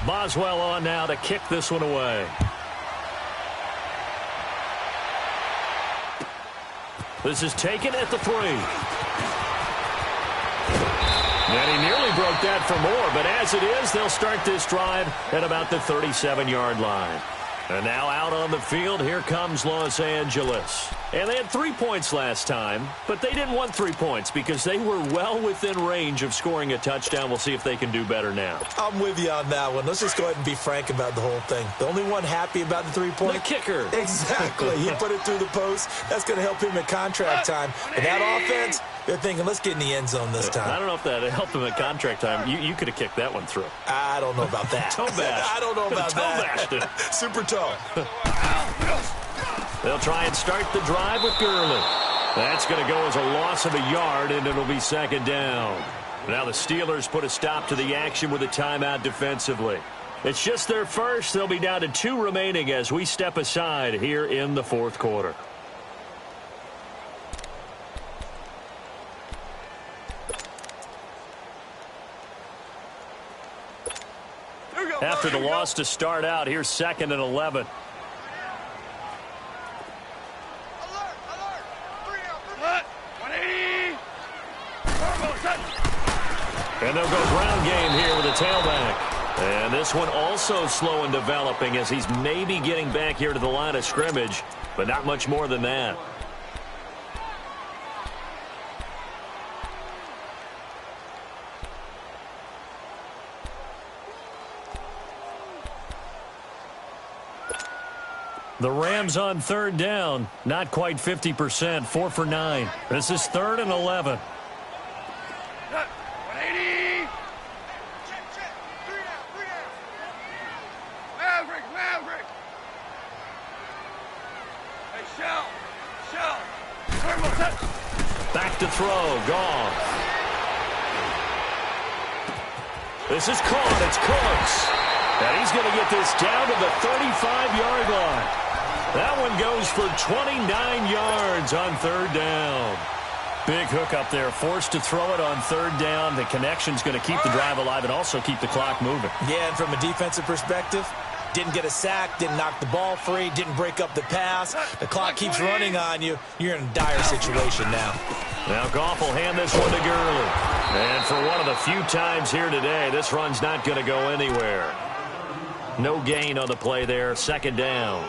Boswell on now to kick this one away. This is taken at the 3. And he nearly broke that for more, but as it is, they'll start this drive at about the 37-yard line. And now out on the field, here comes Los Angeles. And they had 3 points last time, but they didn't want 3 points because they were well within range of scoring a touchdown. We'll see if they can do better now. I'm with you on that one. Let's just go ahead and be frank about the whole thing. The only one happy about the 3-point? The kicker. Exactly. He put it through the post. That's going to help him at contract time. But that offense, they're thinking, let's get in the end zone this time. I don't know if that helped him at contract time. You could have kicked that one through. I don't know about that. Toe bash. I don't know about that. Toe bashed it. Super toe. They'll try and start the drive with Gurley. That's going to go as a loss of a yard, and it'll be 2nd down. Now the Steelers put a stop to the action with a timeout defensively. It's just their first. They'll be down to 2 remaining as we step aside here in the 4th quarter. After the loss to start out, here's 2nd and 11. And they'll go ground game here with a tailback. And this one also slow in developing as he's maybe getting back here to the line of scrimmage, but not much more than that. The Rams on 3rd down, not quite 50%, 4 for 9. This is 3rd and 11. Back to throw, Goff. This is caught, it's Cooks. And he's going to get this down to the 35-yard line. That one goes for 29 yards on 3rd down. Big hook up there, forced to throw it on 3rd down. The connection's going to keep the drive alive and also keep the clock moving. Yeah, and from a defensive perspective, didn't get a sack, didn't knock the ball free, didn't break up the pass. The clock keeps running on you. You're in a dire situation now. Now Goff will hand this one to Gurley. And for one of the few times here today, this run's not going to go anywhere. No gain on the play there, 2nd down.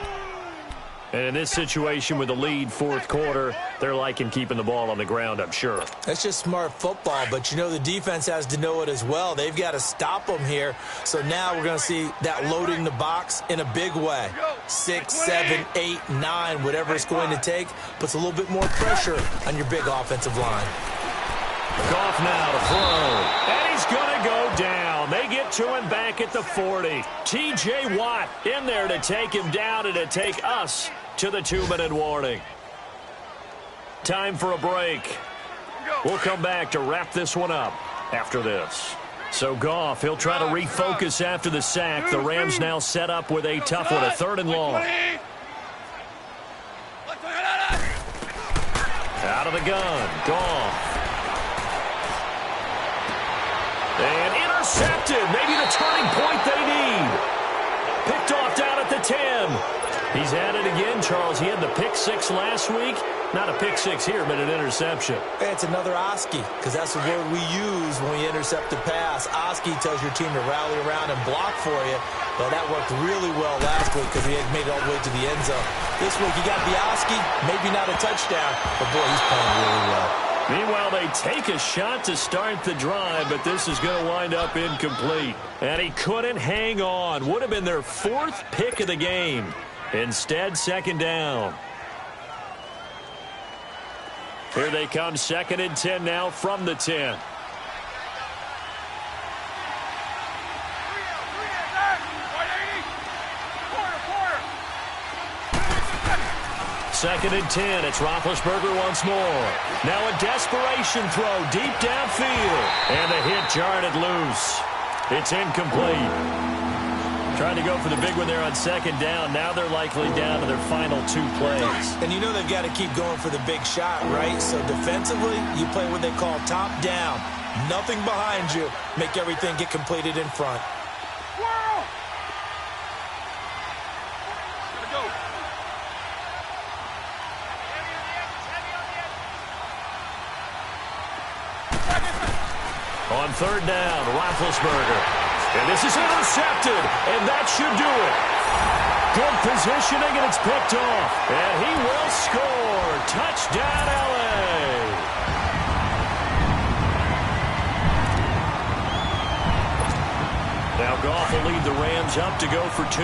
And in this situation with the lead 4th quarter, they're liking keeping the ball on the ground, I'm sure. That's just smart football, but you know the defense has to know it as well. They've got to stop them here. So now we're going to see that loading the box in a big way. 6, 7, 8, 9, whatever it's going to take, puts a little bit more pressure on your big offensive line. Goff now to throw. And he's going to go down. They get to him back at the 40. T.J. Watt in there to take him down and to take us to the 2-minute warning. Time for a break. We'll come back to wrap this one up after this. So Goff, he'll try to refocus after the sack. The Rams now set up with a tough one, a 3rd and long. Out of the gun, Goff. And intercepted. Maybe the turning point they need. Picked off down at the 10. He's at it again, Charles. He had the pick six last week. Not a pick six here, but an interception. Hey, it's another Oski, because that's the word we use when we intercept a pass. Oski tells your team to rally around and block for you. Well, that worked really well last week because he had made it all the way to the end zone. This week, he got the Oski, maybe not a touchdown, but boy, he's playing really well. Meanwhile, they take a shot to start the drive, but this is going to wind up incomplete. And he couldn't hang on. Would have been their fourth pick of the game. Instead, second down. Here they come, 2nd and 10 now from the 10. Second and 10. It's Roethlisberger once more. Now a desperation throw deep downfield. And the hit jarred it loose. It's incomplete. Trying to go for the big one there on second down. Now they're likely down to their final 2 plays. And you know they've got to keep going for the big shot, right? So defensively, you play what they call top down. Nothing behind you. Make everything get completed in front. On third down, Roethlisberger. And this is intercepted, and that should do it. Good positioning, and it's picked off. And he will score. Touchdown, L.A. Now Goff will lead the Rams up to go for 2.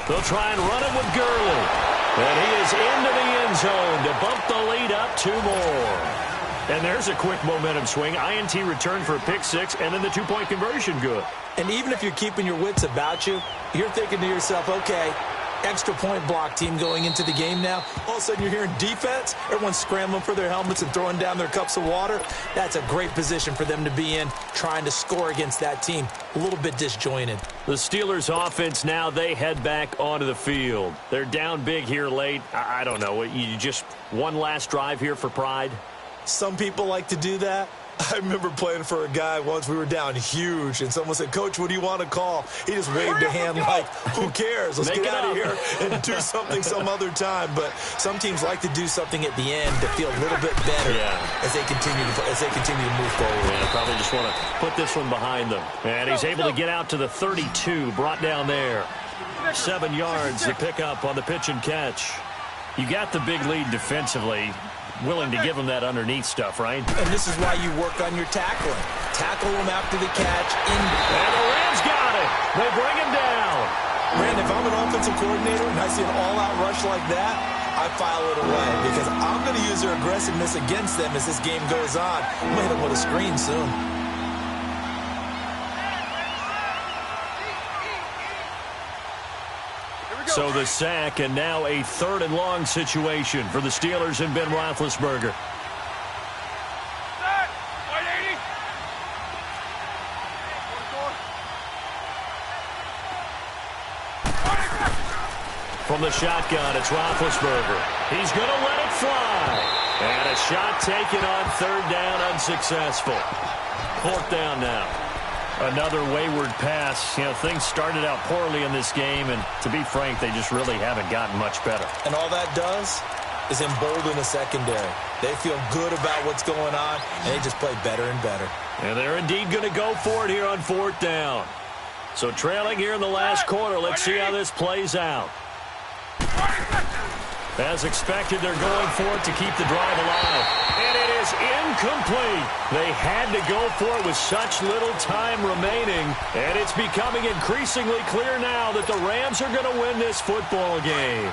They'll try and run it with Gurley. And he is into the end zone to bump the lead up 2 more. And there's a quick momentum swing. INT return for a pick 6, and then the 2-point conversion good. And even if you're keeping your wits about you, you're thinking to yourself, okay, extra point block team going into the game now. All of a sudden you're hearing defense. Everyone's scrambling for their helmets and throwing down their cups of water. That's a great position for them to be in, trying to score against that team. A little bit disjointed. The Steelers offense now, they head back onto the field. They're down big here late. I don't know. You just one last drive here for pride? Some people like to do that. I remember playing for a guy once. We were down huge, and someone said, "Coach, what do you want to call?" He just waved a hand like, who cares? Let's get out of here and do something some other time. But some teams like to do something at the end to feel a little bit better as they continue to move forward. Yeah, probably just want to put this one behind them. And he's able to get out to the 32, brought down there. 7 yards to pick up on the pitch and catch. You got the big lead defensively. Willing to give them that underneath stuff, right? And this is why you work on your tackling. Tackle them after the catch. And the Rams got it. They bring him down. Brand, if I'm an offensive coordinator and I see an all-out rush like that, I file it away because I'm going to use their aggressiveness against them as this game goes on. I'm going to hit them with a screen soon. So the sack, and now a 3rd and long situation for the Steelers and Ben Roethlisberger. From the shotgun, it's Roethlisberger. He's going to let it fly. And a shot taken on 3rd down, unsuccessful. 4th down now. Another wayward pass. You know, things started out poorly in this game, and to be frank, they just really haven't gotten much better. And all that does is embolden the secondary. They feel good about what's going on, and they just play better and better. And they're indeed going to go for it here on 4th down. So trailing here in the last quarter. Let's see how this plays out. As expected, they're going for it to keep the drive alive. And it is incomplete. They had to go for it with such little time remaining. And it's becoming increasingly clear now that the Rams are going to win this football game.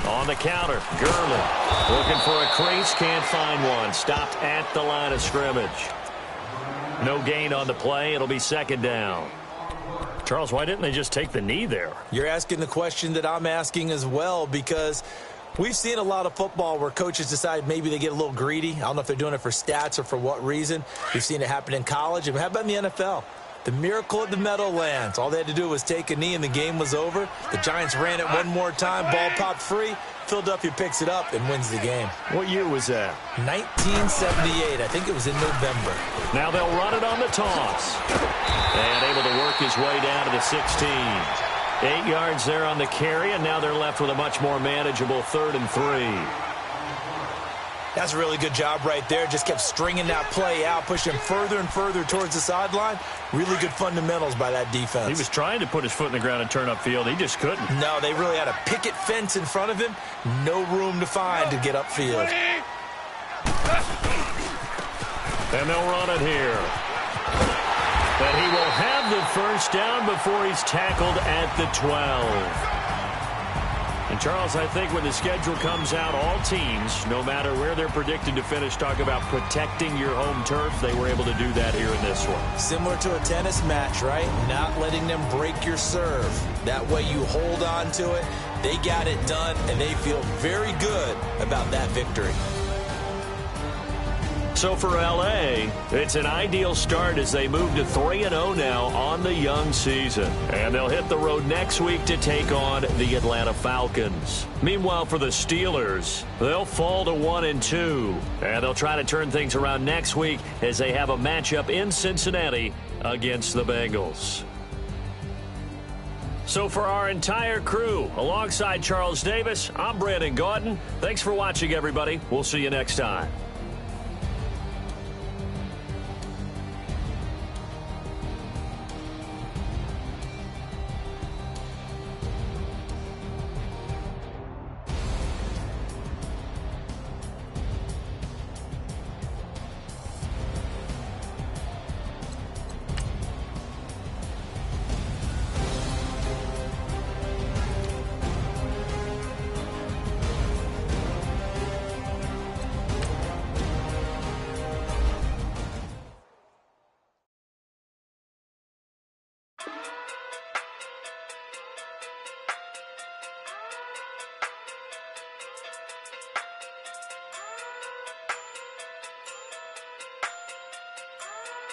On the counter, Gurley looking for a crease, can't find one. Stopped at the line of scrimmage. No gain on the play. It'll be 2nd down. Charles, why didn't they just take the knee there? You're asking the question that I'm asking as well, because we've seen a lot of football where coaches decide maybe they get a little greedy. I don't know if they're doing it for stats or for what reason. We've seen it happen in college. And how about in the NFL? The miracle at the Meadowlands. All they had to do was take a knee and the game was over. The Giants ran it one more time. Ball popped free. Philadelphia picks it up and wins the game. What year was that? 1978. I think it was in November. Now they'll run it on the toss. And able to work his way down to the 16. 8 yards there on the carry, and now they're left with a much more manageable 3rd and 3. That's a really good job right there. Just kept stringing that play out, pushing further and further towards the sideline. Really good fundamentals by that defense. He was trying to put his foot in the ground and turn upfield. He just couldn't. No, they really had a picket fence in front of him. No room to find to get upfield. And they'll run it here. But he will have the first down before he's tackled at the 12. And, Charles, I think when the schedule comes out, all teams, no matter where they're predicted to finish, talk about protecting your home turf. They were able to do that here in this one. Similar to a tennis match, right? Not letting them break your serve. That way you hold on to it. They got it done, and they feel very good about that victory. So for L.A., it's an ideal start as they move to 3-0 now on the young season. And they'll hit the road next week to take on the Atlanta Falcons. Meanwhile, for the Steelers, they'll fall to 1-2. And they'll try to turn things around next week as they have a matchup in Cincinnati against the Bengals. So for our entire crew, alongside Charles Davis, I'm Brandon Gaudin. Thanks for watching, everybody. We'll see you next time.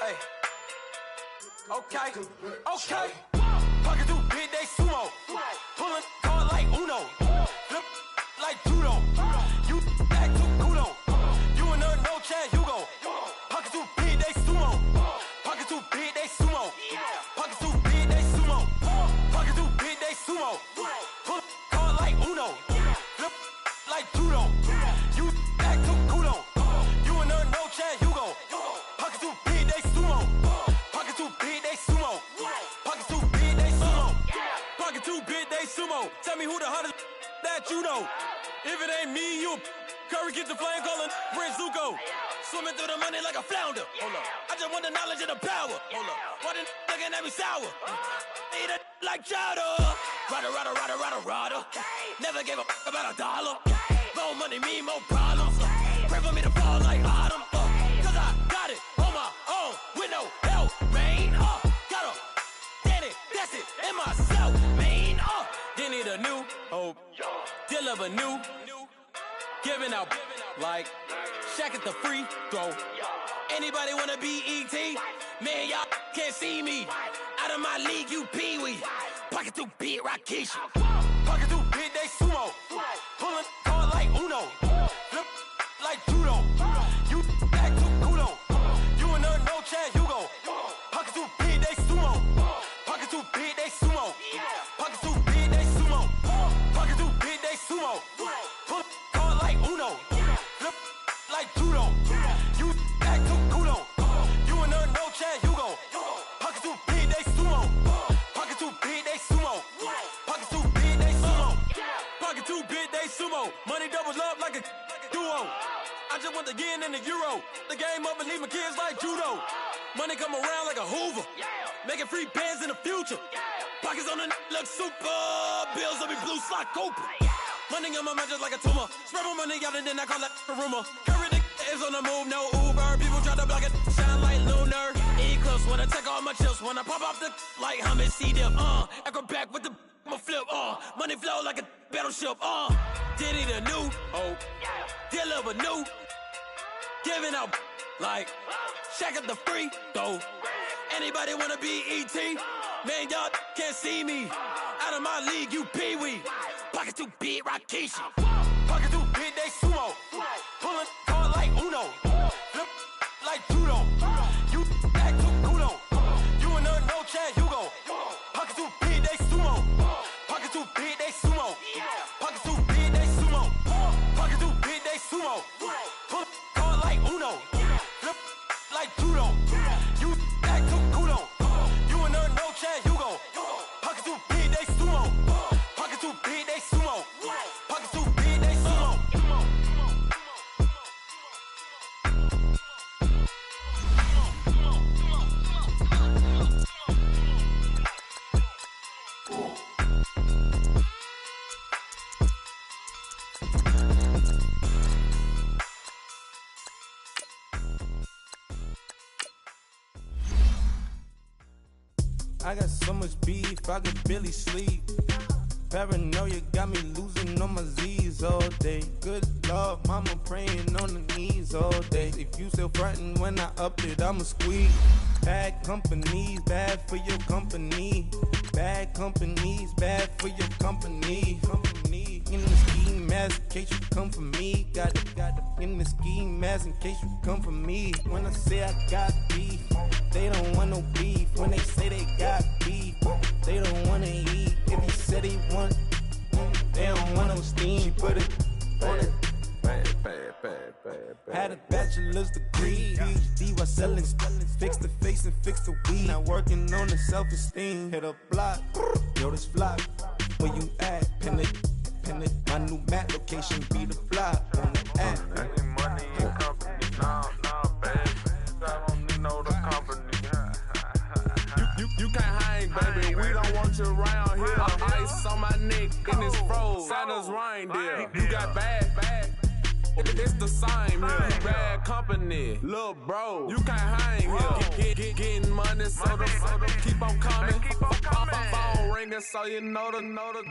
Hey. Okay. Pocket too big, they sumo. Pulling card like Uno. Flip like judo. You act too kudo. You and her no chance, you go. Pocket too big, they sumo. Pocket too big, they sumo. Pocket too big, they sumo. Pocket too big, they sumo. Pull card like Uno. Flip like judo. You act too kudo. You and her no chance, you go. Pocket too big, they sumo. Pocket too big, they sumo. Pocket too big, they sumo. Pocket too big, they sumo. Tell me who the hottest that you know. If it ain't me, you Curry get the flame calling Prince Zuko. Swimming through the money like a flounder. Hold up. I just want the knowledge and the power. Hold up. Why the looking at me sour? Eat it like chowder. Rada. Never gave a about $1. More money, me, more problems. Pray for me to fall like autumn. Cause I got it on my own with no help, man. Got a Danny, that's it, and myself, man. Didn't need a new hope. Deal of a new. Giving out like Shaq at the free throw. Anybody wanna be ET? Man, y'all can't see me. Out of my league, you pee-wee. Pocket too big, Rakesh. Pocket too big, they sumo. Pulling card like Uno. Flip like judo. You act too kudo. You and her no chance, you go. Pocket too big, they sumo. Pocket too big, they sumo. Pocket too big, they sumo. Pocket too big, they sumo. Pull card like Uno. Flip like judo. You act too kudo. You and her no chance, you go. Pocket too big, they sumo. Pocket too big, they sumo. Pocket too big, they sumo. Pocket too big, they sumo. Money doubles up like a duo. I just want the yen and the euro. The game up and leave my kids like judo. Money come around like a Hoover. Making free bands in the future. Pockets on the look super. Bills will be blue slot Cooper. Money on my mind just like a tumor. Spread my money out and then I call that a rumor. Curry the is on the move, no Uber. People try to block it, shine like lunar. Eclipse when I take all my chips. When I pop off the like hummus C-dip. Acrobat with the flip. Money flow like a battleship. Diddy the new hope. Deliver new. Giving out like Shaq at the free throw. Anybody wanna be E.T.? Man, y'all can't see me. Out of my league, you pee-wee. Pockets too big, Rakishi. Pockets too big, they sumo. Pulling card like Uno. Flip like judo. You act too kudo. You in the no Chad Hugo. Pockets too big, they sumo. Pockets too big, they sumo. Pockets too big, they sumo. Pockets too big, they sumo. Pull card like Uno. Flip like judo. You act too kudo. You in the no Chad Hugo. Pockets too big, they sumo. Pockets too big, they sumo. Pockets too big, they sumo. I got so much beef, I could barely sleep. Paranoia got me losing on my Z's all day. Good Lord, mama praying on the knees all day. If you still frontin' when I up it, I'ma squeeze. Bad companies, bad for your company. Bad companies, bad for your company. In the ski mask in case you come for me. Got it in the ski mask in case you come for me. When I say I got beef, they don't want no beef. When they say they got beef, they don't wanna eat. If you said they want, they don't want no steam. She put it on it. Had a bachelor's degree, PhD while selling, fix the face and fix the weed. Now working on the self-esteem. Hit a block, yo this flock. Where you at? Pin it. My new map location be the block on the app. Any money in company, no, baby. I don't need no the company. You can't hang, baby. We don't want you around here. Ice on my neck and it's froze. Santa's reindeer. You got bad. It's the same here. You bad company, little bro. You can't hang here. Getting money, so the keep on coming. Phone ringing, so you know the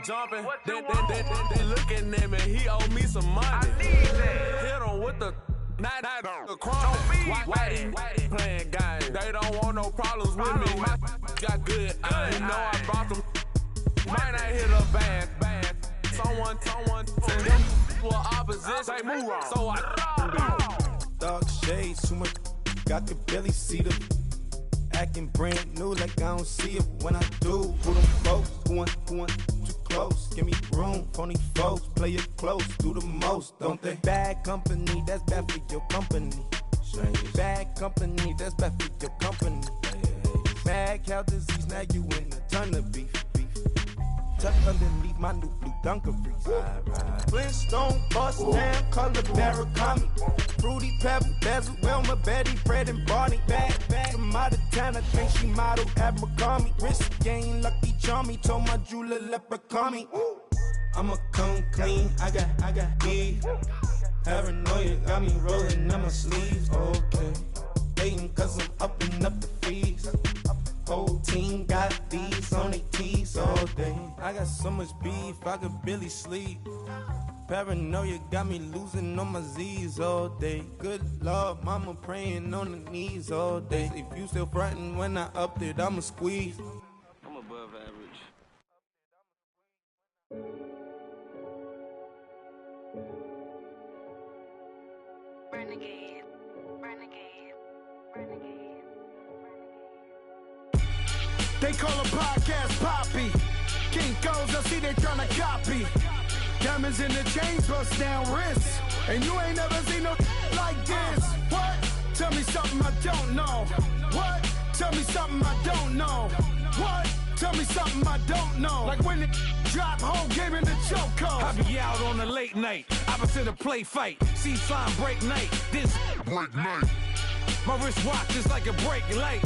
jumping. They looking at me. He owe me some money. Hit him with the. Not the crime. Whitey playing games. They don't want no problems with me. Got good. I know I brought them. Might not hit a bad. Someone tell them well opposition. Say move wrong. So I dark shades, too much. I could barely see them. Acting brand new like I don't see it when I do. Who them folks? Who want too close? Give me room. Phony folks play it close. Do the most, don't they? Bad company, that's bad for your company. Bad company, that's bad for your company. Mad cow disease, now you in a ton of beef. Tucked underneath my new blue Dunkaroos. Flintstone, bust down, color Barakami. Fruity Pebble, Basil, Wilma, Betty, Fred, and Barney. Bad from out of town, I think she model Abercrombie. Wrist game, Lucky Charmy, told my jeweler leprechaun me. I'ma come clean, I got beef. Paranoia got me rolling on my sleeves, okay. Hating cause I'm upping up the fees. Whole team got these on their tees all day. I got so much beef, I could barely sleep. Paranoia got me losing on my Z's all day. Good Lord, mama praying on the knees all day. If you still frontin' when I up it, I'ma squeeze. I'm above average. Renegade. They call a podcast Poppy. Kinkos, I see they tryna copy. Diamonds in the chains, bust down wrists. And you ain't never seen no like this. What? Tell me something I don't know. What? Tell me something I don't know. What? Tell me something I don't know. Like when it drop, whole game in the chokehold. I be out on a late night, opposite a play fight. See slime break night, this break night. My wrist watch is like a break light.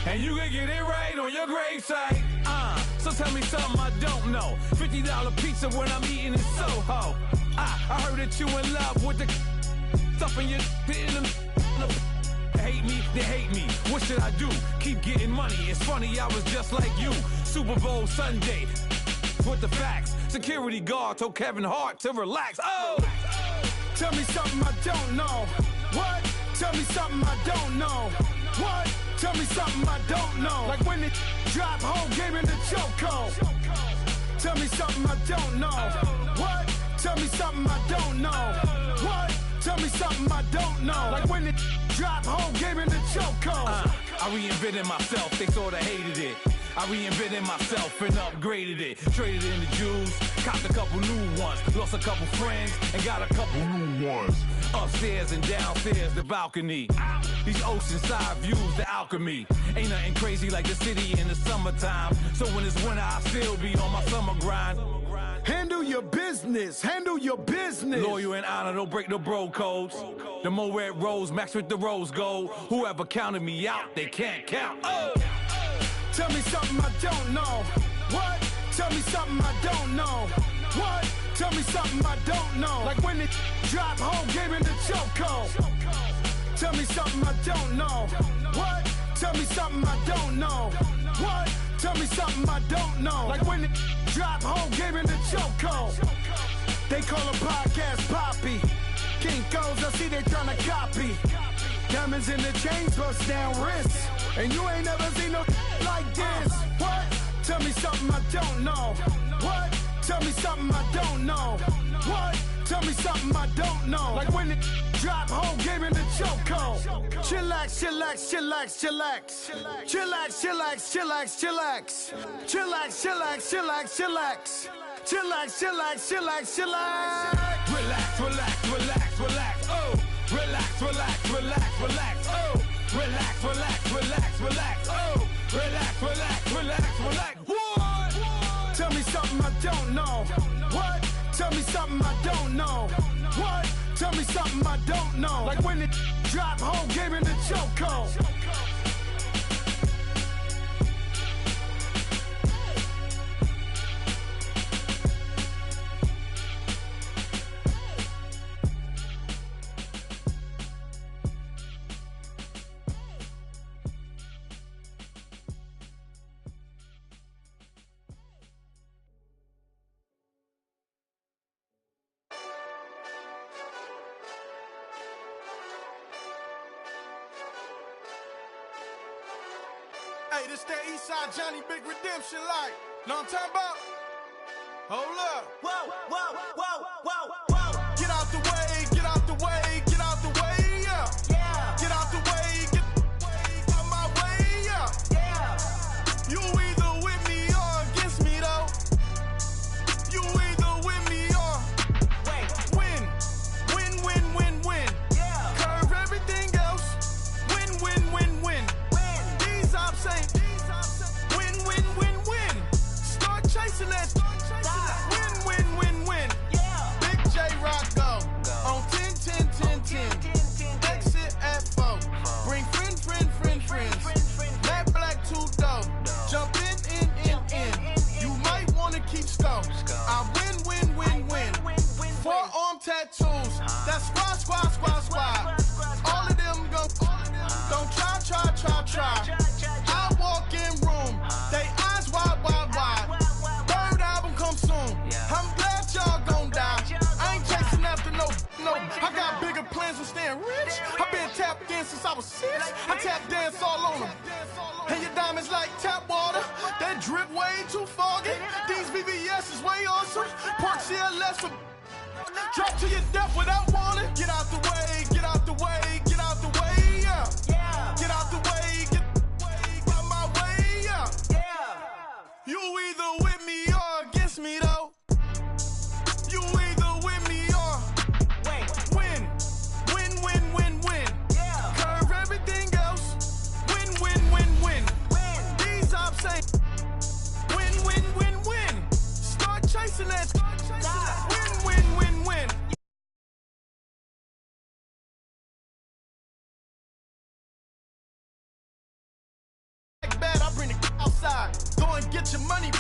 And you can get it right on your gravesite. So tell me something I don't know. $50 pizza when I'm eating in Soho. I heard that you in love with the stuff in your in them. Hate me, they hate me. What should I do? Keep getting money. It's funny, I was just like you. Super Bowl Sunday. With the facts. Security guard told Kevin Hart to relax. Oh! Tell me something I don't know. What? Tell me something I don't know. What? Tell me something I don't know. Like when it drop whole game in the chokehold. Tell me something I don't know. What? Tell me something I don't know. What? Tell me something I don't know. Like when it drop whole game in the chokehold. I reinvented myself, they sorta hated it. I reinvented myself and upgraded it. Traded in the Jews, copped a couple new ones. Lost a couple friends and got a couple new ones. Upstairs and downstairs, the balcony. These oceanside views, the alchemy. Ain't nothing crazy like the city in the summertime. So when it's winter, I still be on my summer grind. Handle your business, handle your business. Loyal and honor, don't break the bro codes. The more red rose, max with the rose gold. Whoever counted me out, they can't count. Oh! Tell me something I don't know. What? Tell me something I don't know. What? Tell me something I don't know. Like when it drop whole game in the chokehold. Tell me something I don't know. What? Tell me something I don't know. What? Tell me something I don't know. Like when it drop whole game in the chokehold. They call a podcast Poppy. Kinkos, I see they tryna copy. Diamonds in the chains, bust down wrists. And you ain't never seen no like this. What? Tell me something I don't know. What? Tell me something I don't know. What? Tell me something I don't know. Like when it drop whole game in the chokehold. Chillax, chillax, chillax, chillax. Chillax, chillax, chillax, chillax. Chillax, chillax, chillax, chillax. Chillax, chillax, chillax, chillax. Relax, relax, relax, relax, oh. Relax, relax, relax, relax, oh. Relax, relax, relax, relax, oh. Relax, relax, relax, relax. What? Tell me something I don't know. What? Tell me something I don't know. What? Tell me something I don't know. Like when it drop whole game in the chokehold. Hey, this that Eastside Johnny Big Redemption like. Know what I'm talking about? Hold up. Whoa, whoa, whoa, whoa, whoa. Get out the way, get out the way, get out the way, yeah. Yeah. Get out the way, get out my way, yeah. Yeah. You either with me or against me though. You either with me or win. Win, win, win, win. Yeah. Curve everything else. Win, win, win, win. These ops ain't win, win, win, win. Start chasing that. Win, win, win, win. Yeah. Big J Rock go on 10, 10, 10, 10. Exit at 4. Bring friends. Matt Black 2 dope. Jump in. You might wanna keep scope. I win. Forearm tattoos. That's squad. All of them go. Don't try. I walk in room. They eyes wide. Third album come soon. I'm glad y'all gon' die. I ain't chasing after no. I got bigger plans than staying rich. I've been tapped in since I was 6. I tap dance all on them. And your diamonds like tap water. That drip way too foggy. These VVS is way awesome. Park CLS for drop to your death without warning. Get out the way, get out the way, get out the way, yeah. Yeah. Get out the way, get out my way, yeah. Yeah. You either with me or against me though. You either with me or win. Win. Yeah. Curve everything else. Win. These ops ain't win. Start chasing that. Win. Bad, I bring it outside. Go and get your money.